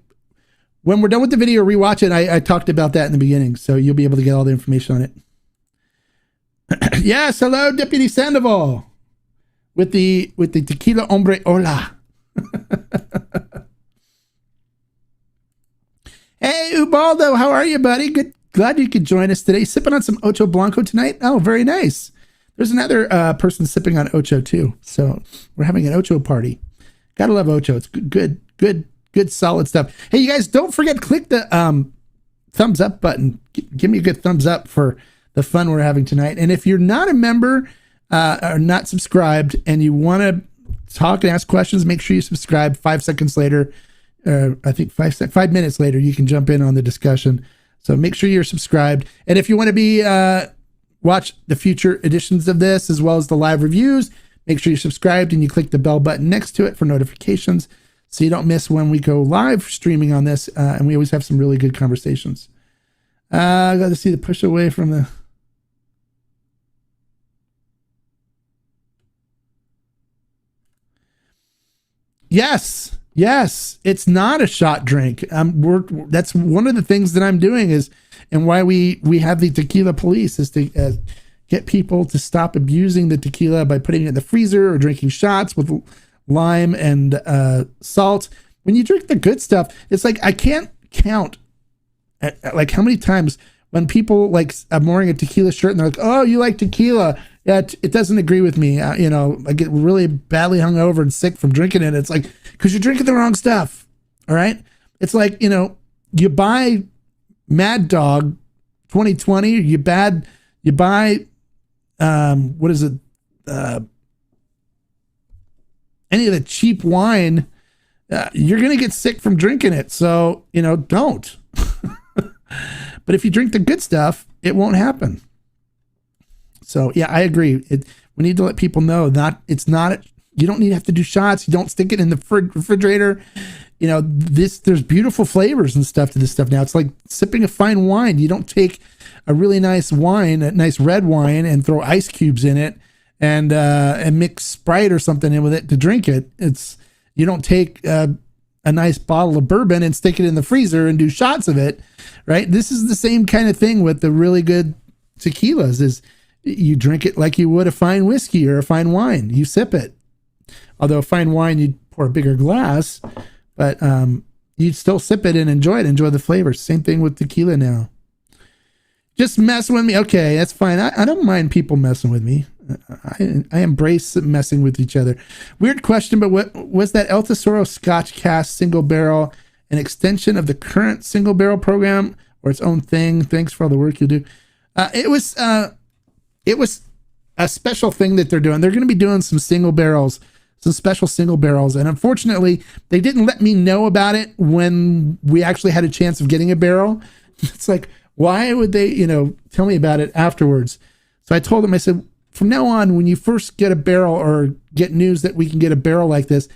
when we're done with the video, rewatch it. I talked about that in the beginning, so you'll be able to get all the information on it. Yes, hello, Deputy Sandoval, with the Tequila Hombre. Hola. Hey, Ubaldo, how are you, buddy? Good, glad you could join us today. Sipping on some Ocho Blanco tonight. Oh, very nice. There's another person sipping on Ocho too, so we're having an Ocho party. Gotta love Ocho. It's good, solid stuff. Hey, you guys, don't forget, click the thumbs up button. Give me a good thumbs up for the fun we're having tonight. And if you're not a member or not subscribed and you want to talk and ask questions, make sure you subscribe. 5 seconds later, I think 5 minutes later, you can jump in on the discussion. So make sure you're subscribed. And if you want to be watch the future editions of this as well as the live reviews, make sure you're subscribed and you click the bell button next to it for notifications so you don't miss when we go live streaming on this. And we always have some really good conversations. I got to see the push away from the... Yes, it's not a shot drink. That's one of the things that I'm doing is, and why we have the tequila police is to get people to stop abusing the tequila by putting it in the freezer or drinking shots with lime and salt. When you drink the good stuff, it's like I can't count like how many times when people like I'm wearing a tequila shirt and they're like, "Oh, you like tequila?" Yeah, it doesn't agree with me. I get really badly hungover and sick from drinking it. It's like, because you're drinking the wrong stuff. All right. It's like, you buy Mad Dog 2020, you buy, what is it? Any of the cheap wine, you're going to get sick from drinking it. So, don't. But if you drink the good stuff, it won't happen. So yeah, I agree. We need to let people know you don't need to have to do shots. You don't stick it in the refrigerator. There's beautiful flavors and stuff to this stuff now. It's like sipping a fine wine. You don't take a really nice wine, a nice red wine, and throw ice cubes in it and mix Sprite or something in with it to drink it. You don't take a nice bottle of bourbon and stick it in the freezer and do shots of it, right? This is the same kind of thing with the really good tequilas is you drink it like you would a fine whiskey or a fine wine. You sip it. Although a fine wine, you'd pour a bigger glass, but you'd still sip it and enjoy the flavors. Same thing with tequila now. Just mess with me. Okay, that's fine. I don't mind people messing with me. I embrace messing with each other. Weird question, but what was that El Tesoro Scotch Cast single barrel an extension of the current single barrel program or its own thing? Thanks for all the work you do. It was a special thing that they're doing. They're going to be doing some special single barrels. And unfortunately, they didn't let me know about it when we actually had a chance of getting a barrel. It's like, why would they, tell me about it afterwards? So I told them, I said, from now on, when you first get a barrel or get news that we can get a barrel like this,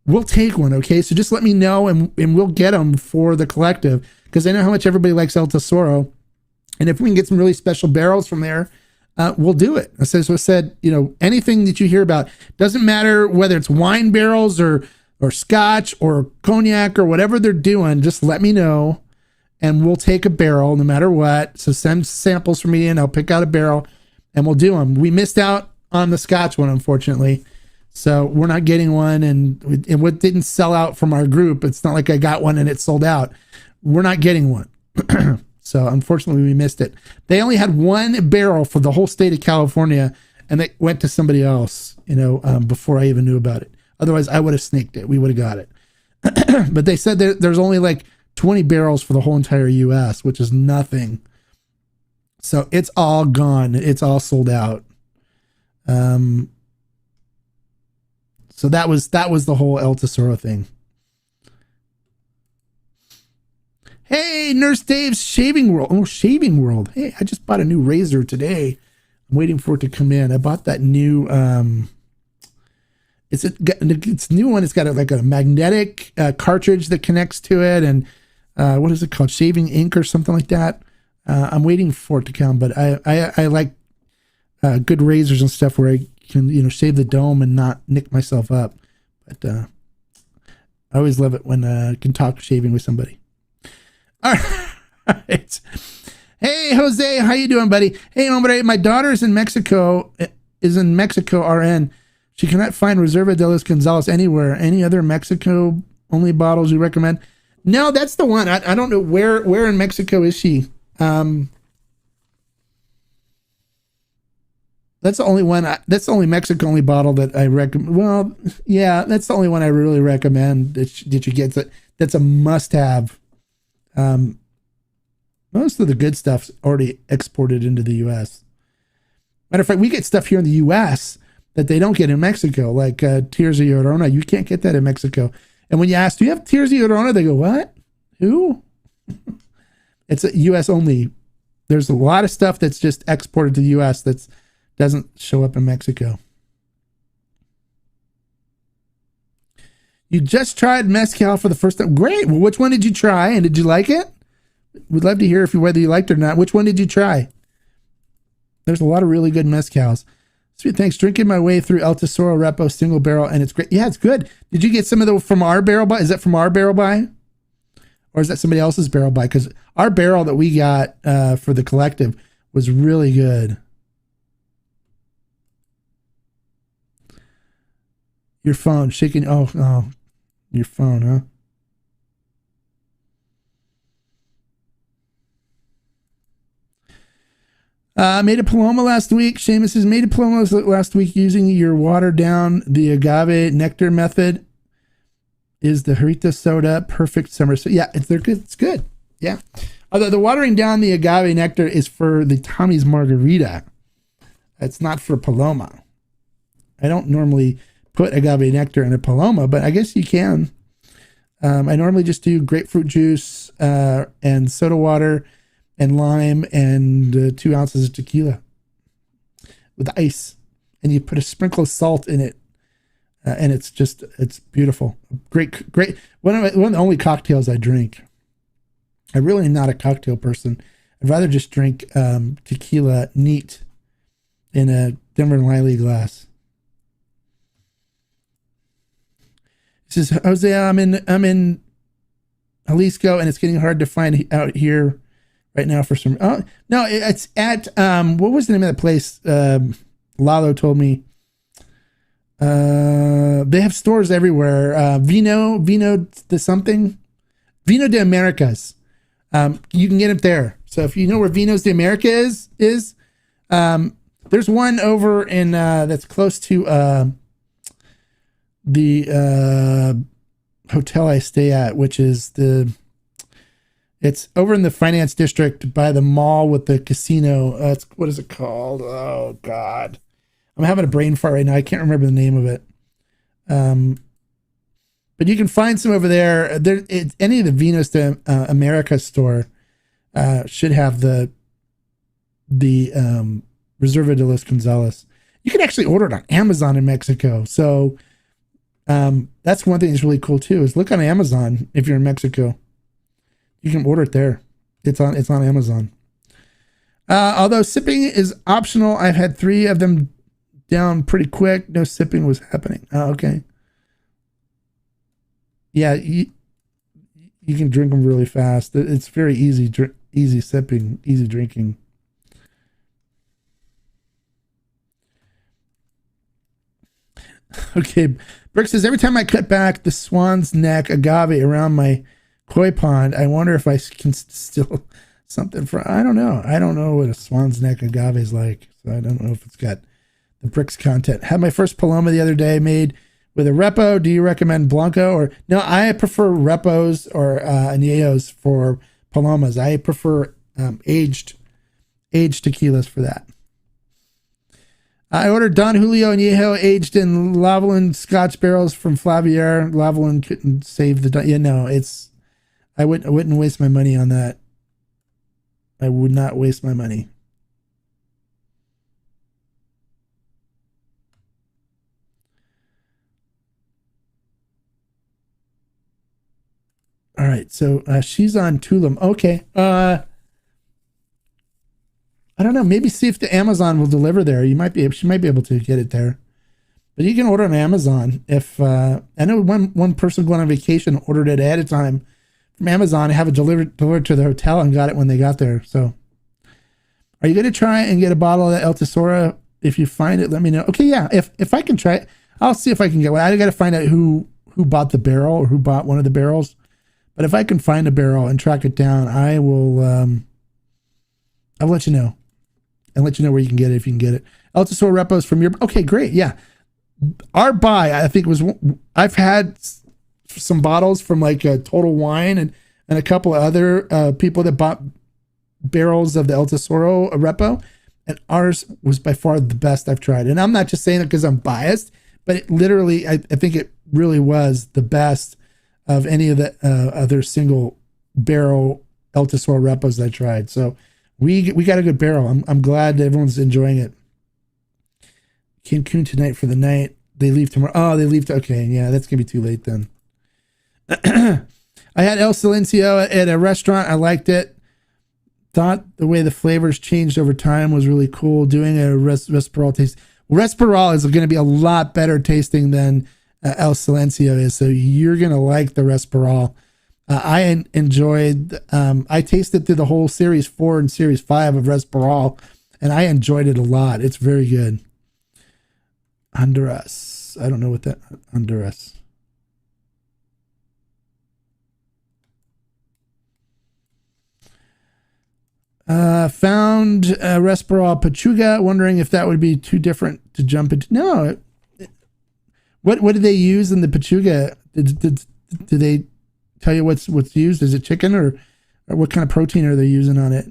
we'll take one. Okay. So just let me know and we'll get them for the collective. Cause I know how much everybody likes El Tesoro. And if we can get some really special barrels from there, we'll do it. So I said, anything that you hear about, doesn't matter whether it's wine barrels or scotch or cognac or whatever they're doing, just let me know and we'll take a barrel no matter what. So send samples for me and I'll pick out a barrel and we'll do them. We missed out on the scotch one, unfortunately. So we're not getting one and what didn't sell out from our group. It's not like I got one and it sold out. We're not getting one. So unfortunately we missed it. They only had one barrel for the whole state of California and they went to somebody else, before I even knew about it. Otherwise, I would have sneaked it. We would have got it. But they said there's only like 20 barrels for the whole entire U.S., which is nothing. So it's all gone. It's all sold out. So that was the whole El Tesoro thing. Hey, Nurse Dave's Shaving World. Oh, Shaving World. Hey, I just bought a new razor today. I'm waiting for it to come in. I bought that new, it's new one. It's got a magnetic cartridge that connects to it. And what is it called? Shaving ink or something like that. I'm waiting for it to come, but I like good razors and stuff where I can, shave the dome and not nick myself up. But I always love it when I can talk shaving with somebody. All right. Hey, Jose, how you doing, buddy? Hey, hombre, my daughter is in Mexico, RN. She cannot find Reserva de los Gonzales anywhere. Any other Mexico only bottles you recommend? No, that's the one. I don't know where in Mexico is she. That's the only one. That's the only Mexico only bottle that I recommend. Well, yeah, that's the only one I really recommend that you get. That's a must-have. Most of the good stuff's already exported into the U.S. Matter of fact, we get stuff here in the U.S. that they don't get in Mexico, like Tears of Llorona. You can't get that in Mexico. And when you ask, do you have Tears of Llorona? They go, what? Who? It's a U.S. only. There's a lot of stuff that's just exported to the U.S. that doesn't show up in Mexico. You just tried mezcal for the first time. Great. Well, which one did you try, and did you like it? We'd love to hear whether you liked it or not. Which one did you try? There's a lot of really good mezcals. Sweet, thanks. Drinking my way through El Tesoro Repo single barrel, and it's great. Yeah, it's good. Did you get some of the from our barrel buy? Is that from our barrel buy? Or is that somebody else's barrel buy? Because our barrel that we got for the collective was really good. Your phone shaking. Oh, your phone, huh? Made a Paloma last week. Seamus says, made a Paloma last week using your watered down the agave nectar method. Is the Harita soda perfect summer? So yeah, they're good. It's good. Yeah. Although the watering down the agave nectar is for the Tommy's Margarita. It's not for Paloma. I don't normally put agave nectar in a Paloma, but I guess you can. I normally just do grapefruit juice and soda water and lime and 2 ounces of tequila with ice. And you put a sprinkle of salt in it. And it's beautiful. Great. One of the only cocktails I drink. I really am not a cocktail person. I'd rather just drink tequila neat in a Denver and Liley glass. He says, Jose, I'm in Jalisco, and it's getting hard to find out here right now for some. Oh no, it's at what was the name of that place? Lalo told me. They have stores everywhere. Vino de something, Vino de Americas. You can get it there. So if you know where Vinos de America is, there's one over in that's close to the hotel I stay at, which is it's over in the finance district by the mall with the casino. What is it called? Oh God. I'm having a brain fart right now. I can't remember the name of it. But you can find some over there. Any of the Vinos de America store should have the Reserva de los Gonzales. You can actually order it on Amazon in Mexico. So that's one thing that's really cool too, is look on Amazon if you're in Mexico. You can order it there. It's on Amazon. Although sipping is optional, I've had 3 of them down pretty quick. No sipping was happening. Oh, okay. Yeah, you can drink them really fast. It's very easy sipping, easy drinking. Okay, Brick says, every time I cut back the swan's neck agave around my koi pond, I wonder if I can still something for. I don't know. I don't know what a swan's neck agave is like, so I don't know if it's got the bricks content. Had my first Paloma the other day made with a repo. Do you recommend Blanco or no? I prefer repos or añejos for Palomas. I prefer aged tequilas for that. I ordered Don Julio Añejo aged in Lavolan Scotch barrels from Flavier. Lavolan couldn't save the. Yeah, no, it's. I wouldn't waste my money on that. I would not waste my money. All right, so she's on Tulum. Okay. I don't know. Maybe see if the Amazon will deliver there. She might be able to get it there. But you can order on Amazon. If I know one person going on vacation ordered it ahead of time from Amazon, have it delivered to the hotel and got it when they got there. So, are you going to try and get a bottle of that El Tesoro? If you find it, let me know. Okay, yeah. If I can try it, I'll see if I can get one. I got to find out who bought the barrel or who bought one of the barrels. But if I can find a barrel and track it down, I will. I'll let you know. And let you know where you can get it if you can get it. El Tesoro repos from your. Okay, great. Yeah. Our buy, I think, was. I've had some bottles from like Total Wine and a couple of other people that bought barrels of the El Tesoro repo. And ours was by far the best I've tried. And I'm not just saying it because I'm biased, but it literally, I think it really was the best of any of the other single barrel El Tesoro repos I tried. So we got a good barrel. I'm glad everyone's enjoying it. Cancun tonight for the night. They leave tomorrow. Oh, they leave. Okay, yeah, that's gonna be too late then. I had El Silencio at a restaurant. I liked it. Thought the way the flavors changed over time was really cool. Doing a Respiral taste. Respiral is going to be a lot better tasting than El Silencio is. So you're going to like the Respiral. I enjoyed, I tasted through the whole series 4 and series 5 of Respiral, and I enjoyed it a lot. It's very good. Honduras. I don't know what that, Honduras. Found Respiral Pachuga, wondering if that would be too different to jump into. No. What did they use in the Pachuga? Did they tell you what's used? Is it chicken or what kind of protein are they using on it?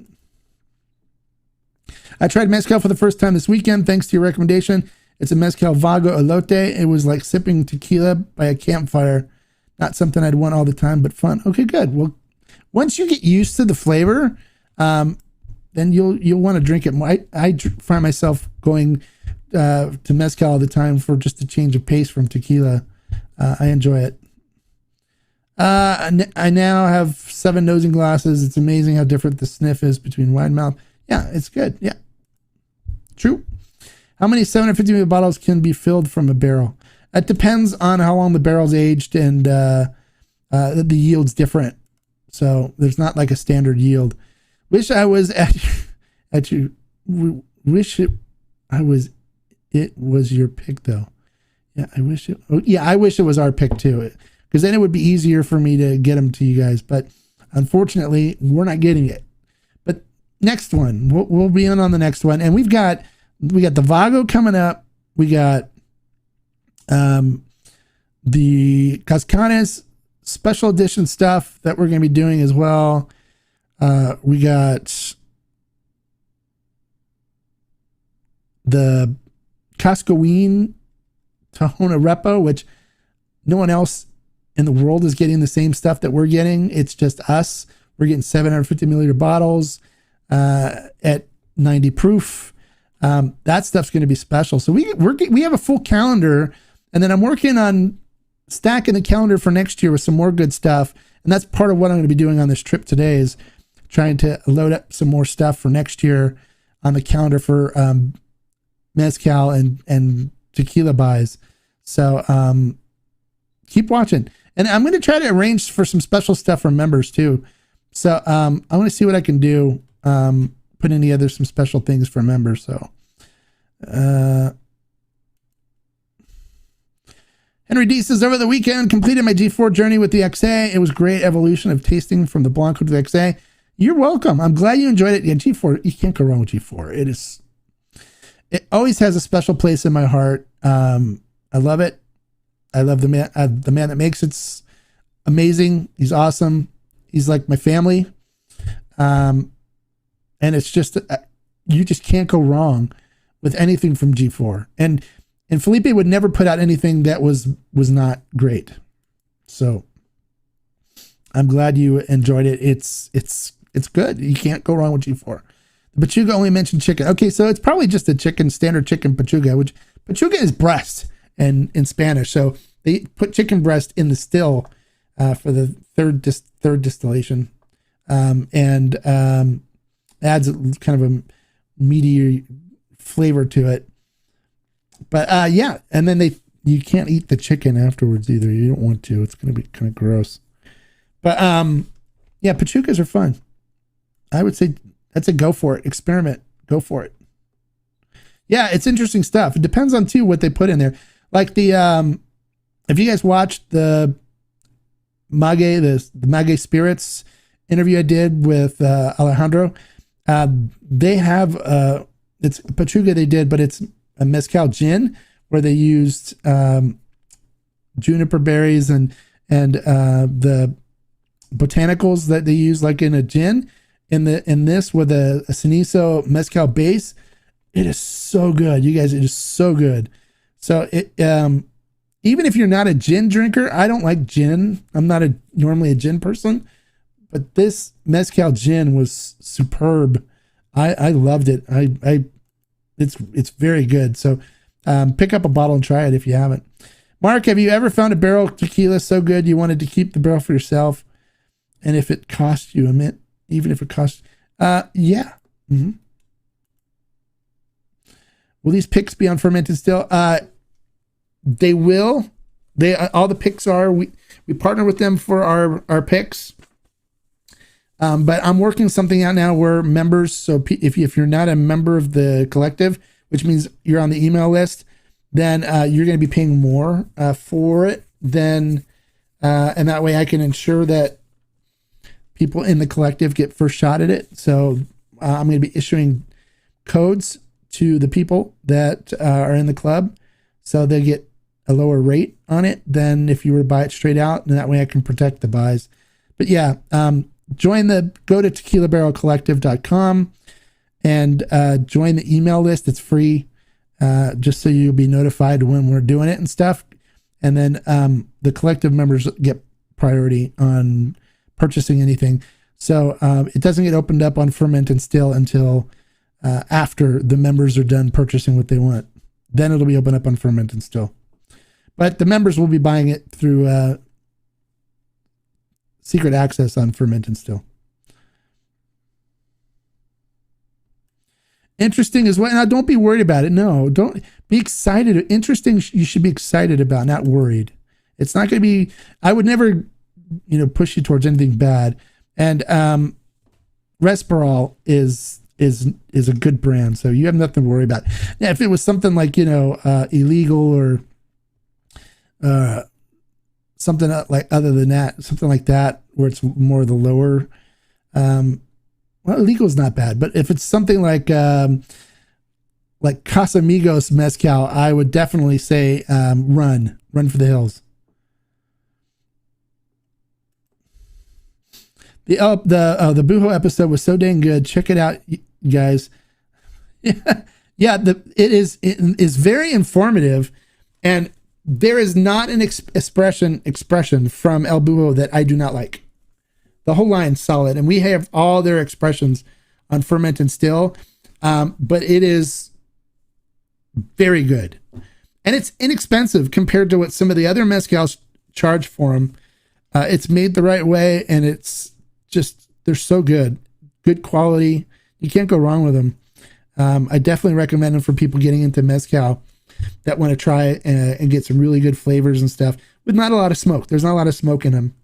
I tried mezcal for the first time this weekend, thanks to your recommendation. It's a mezcal vago elote. It was like sipping tequila by a campfire. Not something I'd want all the time, but fun. Okay, good. Well, once you get used to the flavor, then you'll want to drink it more. I find myself going to mezcal all the time for just a change of pace from tequila. I enjoy it. I now have 7 nosing glasses. It's amazing how different the sniff is between wide mouth. Yeah, it's good. Yeah, true. How many 750 ml bottles can be filled from a barrel? It depends on how long the barrel's aged, and the yield's different. So there's not like a standard yield. Wish I was at you. Wish it was your pick though. Yeah, I wish it. Oh, yeah, I wish it was our pick too, because then it would be easier for me to get them to you guys. But unfortunately, we're not getting it. But next one, we'll be on the next one, and we got the Vago coming up. We got the Cascanes special edition stuff that we're going to be doing as well. We got the Cascaween Tahona Repo, which no one else in the world is getting the same stuff that we're getting. It's just us. We're getting 750 milliliter bottles at 90 proof. That stuff's going to be special. So we have a full calendar, and then I'm working on stacking the calendar for next year with some more good stuff. And that's part of what I'm going to be doing on this trip today, is trying to load up some more stuff for next year on the calendar for mezcal and tequila buys. So keep watching. And I'm going to try to arrange for some special stuff for members too. So I want to see what I can do, put in together some special things for members. So Henry D says, over the weekend, completed my G4 journey with the XA. It was great evolution of tasting from the Blanco to the XA. You're welcome. I'm glad you enjoyed it. Yeah, G4, you can't go wrong with G4. it always has a special place in my heart. I love it. I love the man that makes it's amazing. He's awesome. He's like my family. And it's just, you just can't go wrong with anything from G4. And Felipe would never put out anything that was not great. So I'm glad you enjoyed it. It's good. You can't go wrong with G4. The pechuga only mentioned chicken. Okay, so it's probably just a standard chicken pechuga, which pechuga is breast in Spanish. So they put chicken breast in the still for the third distillation, and adds kind of a meaty flavor to it. But yeah, and then you can't eat the chicken afterwards either. You don't want to. It's going to be kind of gross. But yeah, pechugas are fun. I would say that's a go for it. Experiment. Go for it. Yeah, it's interesting stuff. It depends on too what they put in there. Like the if you guys watched the Mague Spirits interview I did with Alejandro, they have it's pechuga they did, but it's a mezcal gin where they used juniper berries and the botanicals that they use like in a gin. In this with a cenizo mezcal base, it is so good, you guys. It is so good. So it even if you're not a gin drinker, I don't like gin. I'm not normally a gin person, but this mezcal gin was superb. I loved it. It's very good. So pick up a bottle and try it if you haven't. Mark, have you ever found a barrel tequila so good you wanted to keep the barrel for yourself, and if it cost you a mint? Even if it costs, yeah. Mm-hmm. Will these picks be on fermented still? They will. All the picks are. We partner with them for our picks. But I'm working something out now where members. So if you're not a member of the collective, which means you're on the email list, then you're going to be paying more for it. And that way I can ensure that people in the collective get first shot at it. So I'm going to be issuing codes to the people that are in the club, so they get a lower rate on it than if you were to buy it straight out, and that way I can protect the buys. But yeah, go to tequilabarrelcollective.com and join the email list. It's free, just so you'll be notified when we're doing it and stuff. And then the collective members get priority on purchasing anything. So it doesn't get opened up on Ferment and Still until after the members are done purchasing what they want. Then it'll be open up on Ferment and Still. But the members will be buying it through secret access on Ferment and Still. Interesting as well. Now, don't be worried about it. No, don't be excited. Interesting, you should be excited about, not worried. It's not going to be, I would never push you towards anything bad. And Resperol is a good brand, so you have nothing to worry about. Now, if it was something like illegal or something like other than that, something like that, where it's more the lower, well, illegal is not bad. But if it's something like Casamigos mezcal, I would definitely say run for the hills. The Bujo episode was so dang good. Check it out, you guys. Yeah, it is very informative, and there is not an expression from El Bujo that I do not like. The whole line's solid, and we have all their expressions on Ferment and Still, but it is very good, and it's inexpensive compared to what some of the other mezcals charge for them. It's made the right way, and it's just, they're so good quality. You can't go wrong with them. I definitely recommend them for people getting into mezcal that want to try it and get some really good flavors and stuff with not a lot of smoke. There's not a lot of smoke in them,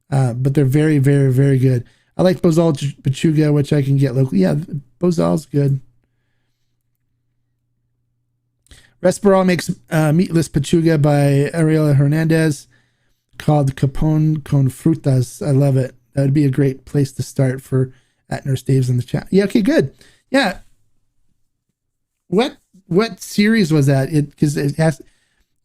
but they're very, very, very good. I like Bozal Pechuga, which I can get locally. Yeah, Bozal's good. Resperol makes meatless pechuga by Ariela Hernandez called Capone con Frutas. I love it. That would be a great place to start for at Nurse Dave's in the chat. Yeah, okay, good. Yeah. What what series was that? Because it has,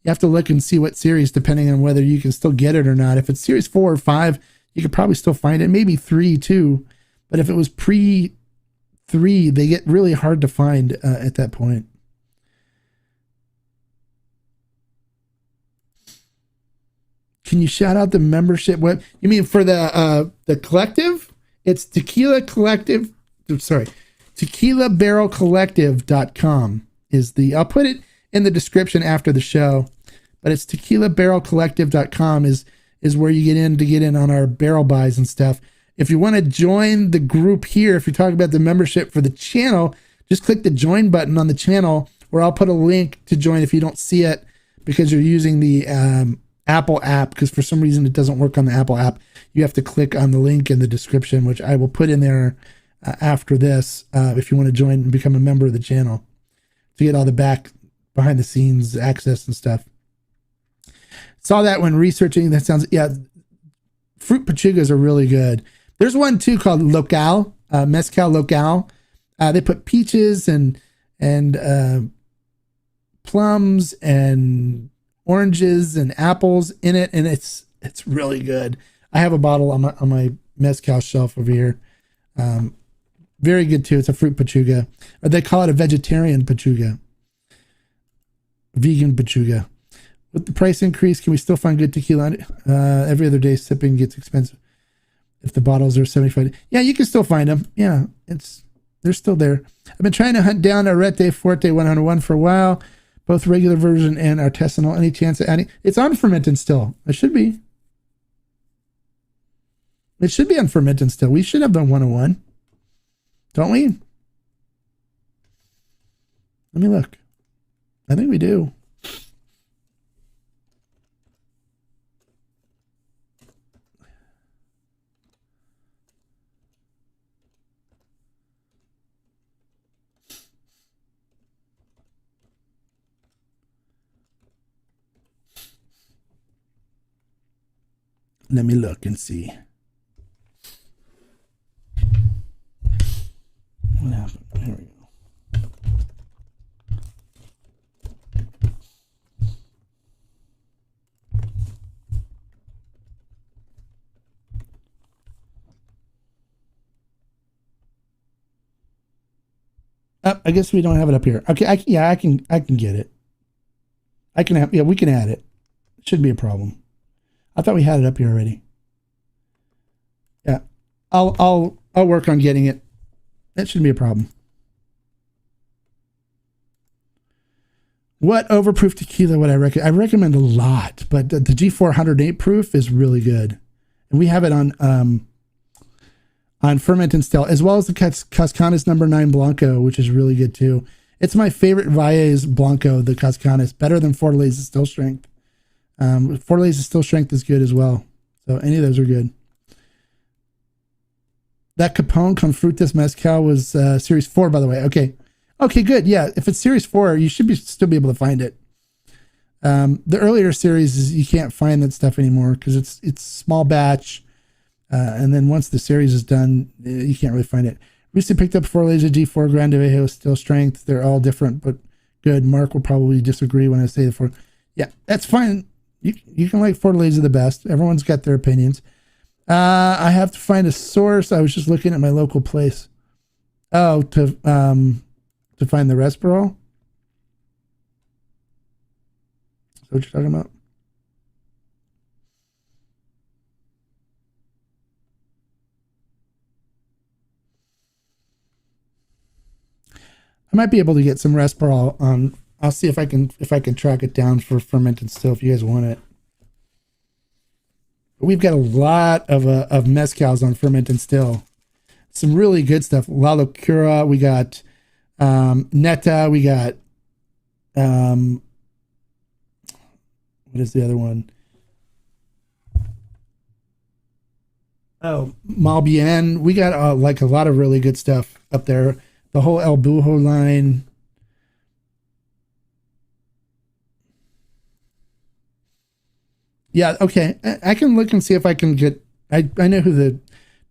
you have to look and see what series, depending on whether you can still get it or not. If it's series 4 or 5, you could probably still find it. Maybe 3 too. But if it was pre 3, they get really hard to find at that point. Can you shout out the membership web? You mean for the collective? It's Tequila Collective. Sorry, tequilabarrelcollective.com is the. I'll put it in the description after the show, but it's tequilabarrelcollective.com is where you get in on our barrel buys and stuff. If you want to join the group here, if you're talking about the membership for the channel, just click the join button on the channel, or I'll put a link to join if you don't see it because you're using the Apple app, because for some reason it doesn't work on the Apple app. You have to click on the link in the description, which I will put in there after this if you want to join and become a member of the channel to get all the behind the scenes access and stuff. Saw that when researching. That sounds, yeah, fruit pachugas are really good. There's one too called Local, Mezcal Local. They put peaches and plums and oranges and apples in it, and it's really good. I have a bottle on my mezcal shelf over here. Very good too. It's a fruit pachuga, or they call it a vegetarian pachuga, vegan pachuga. With the price increase, can we still find good tequila? Every other day sipping gets expensive. If the bottles are 75, yeah, you can still find them. Yeah, they're still there. I've been trying to hunt down a Arete Forte 101 for a while, both regular version and artisanal. Any chance of adding? It's unfermented still. It should be. It should be unfermented still. We should have the 101, don't we? Let me look. I think we do. Let me look and see. What happened? Here we go. I guess we don't have it up here. Okay, I can get it. We can add it. It shouldn't be a problem. I thought we had it up here already. Yeah, I'll work on getting it. That shouldn't be a problem. What overproof tequila would I recommend? I recommend a lot, but the G408 proof is really good, and we have it on Ferment and Still, as well as the Cascanes No. 9 Blanco, which is really good too. It's my favorite Valles Blanco, the Cascanes, better than Fortaleza Still Strength. Fortaleza Still Strength is good as well. So any of those are good. That Capone con Frutas Mezcal was Series 4, by the way. Okay, good. Yeah, if it's Series 4, you should still be able to find it. The earlier series, you can't find that stuff anymore because it's small batch. And then once the series is done, you can't really find it. Recently picked up Fortaleza G4 Grande Vejo Still Strength. They're all different, but good. Mark will probably disagree when I say the four. Yeah, that's fine. You can like Fortaleza the best. Everyone's got their opinions. I have to find a source. I was just looking at my local place. Oh, to find the Resperol. Is that what you're talking about? I might be able to get some Resperol on. I'll see if I can track it down for Fermented Still if you guys want it. But we've got a lot of mezcals on Fermented Still. Some really good stuff. La Locura. We got Neta. We got what is the other one? Oh, Malbien. We got like a lot of really good stuff up there. The whole El Bujo line. Yeah, okay. I can look and see if I can get... I know who the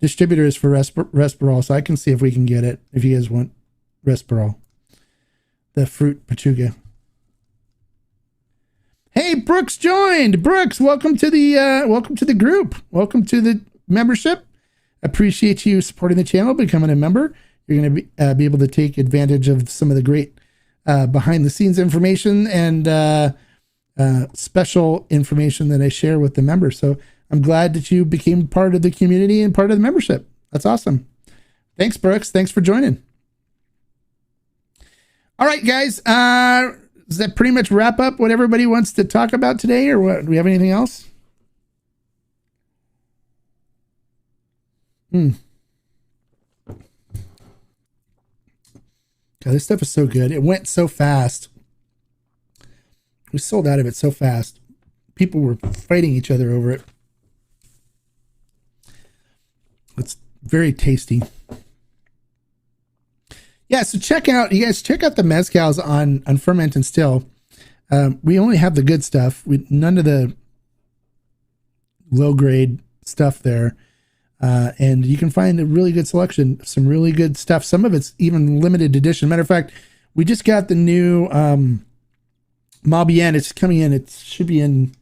distributor is for Resperol, so I can see if we can get it, if you guys want Resperol. the fruit pachuga. Hey, Brooks joined. Brooks, welcome to the group. Welcome to the membership. Appreciate you supporting the channel, becoming a member. You're going to be able to take advantage of some of the great behind the scenes information and special information that I share with the members. So I'm glad that you became part of the community and part of the membership. That's awesome. Thanks, Brooks. Thanks for joining. All right, guys. Does that pretty much wrap up what everybody wants to talk about today, or what? Do we have anything else? God, this stuff is so good. It went so fast. We sold out of it so fast. People were fighting each other over it. It's very tasty. Yeah, so you guys check out the mezcals on Ferment and Still. We only have the good stuff. None of the low grade stuff there. And you can find a really good selection, some really good stuff. Some of it's even limited edition. Matter of fact, we just got the new Malbien. It's coming in. It should be in,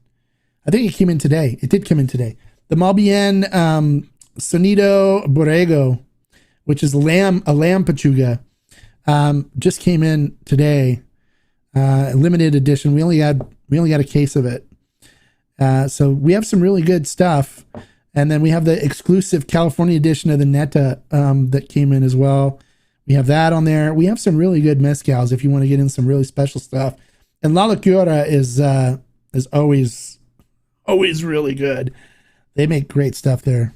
I think it came in today. It did come in today. The Malbien Sonido Borrego, which is a lamb pachuga. Just came in today, limited edition. We only got a case of it. So we have some really good stuff. And then we have the exclusive California edition of the Neta, that came in as well. We have that on there. We have some really good mezcals if you want to get in some really special stuff. And La Locura is always really good. They make great stuff there.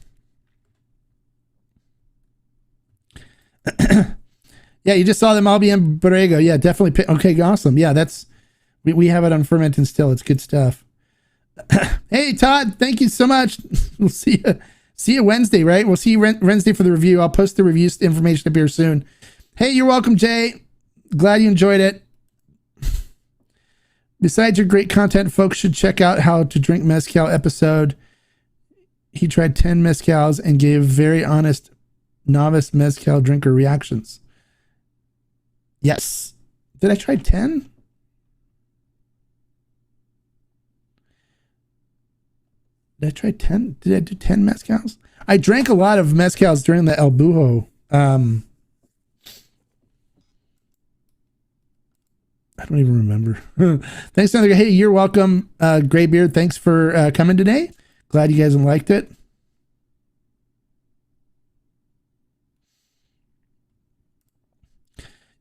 Yeah, you just saw the Malbien Borrego. Yeah, definitely. Okay, awesome. Yeah, we have it on Ferment and Still. It's good stuff. Hey, Todd, thank you so much. We'll see you Wednesday, right? We'll see you Wednesday for the review. I'll post the review information up here soon. Hey, you're welcome, Jay. Glad you enjoyed it. Besides your great content, folks should check out How to Drink Mezcal episode. He tried 10 mezcals and gave very honest novice mezcal drinker reactions. Yes. Did I try 10? Did I try 10? Did I do 10 mezcals? I drank a lot of mezcals during the El Bujo. I don't even remember. Thanks, another. Hey, you're welcome, Graybeard. Thanks for coming today. Glad you guys liked it.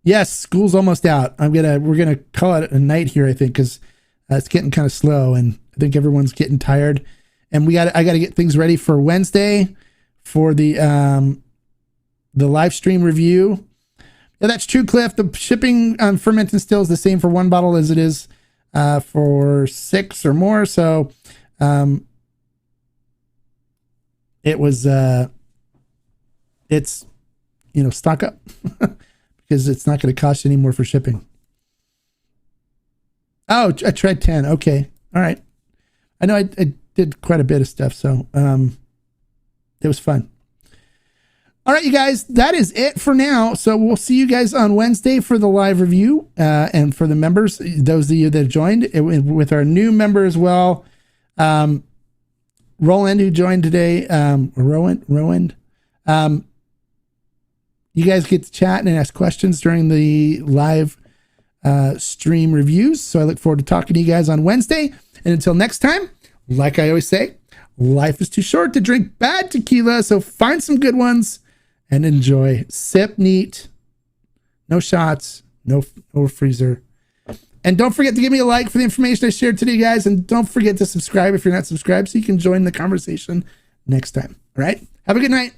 Yes, school's almost out. We're gonna call it a night here, I think, because it's getting kind of slow, and I think everyone's getting tired. And I gotta get things ready for Wednesday for the live stream review. Yeah, that's true, Cliff. The shipping on Ferment and Still is the same for one bottle as it is for 6 or more. So it's stock up because it's not going to cost you any more for shipping. Oh, I tried 10. Okay. All right. I know I did quite a bit of stuff, so it was fun. All right, you guys, that is it for now. So we'll see you guys on Wednesday for the live review, and for the members, those of you that joined, with our new member as well, Roland, who joined today, Rowan. You guys get to chat and ask questions during the live stream reviews. So I look forward to talking to you guys on Wednesday. And until next time, like I always say, life is too short to drink bad tequila. So find some good ones and enjoy. Sip neat. No shots. No freezer. And don't forget to give me a like for the information I shared today, guys. And don't forget to subscribe if you're not subscribed so you can join the conversation next time. All right? Have a good night.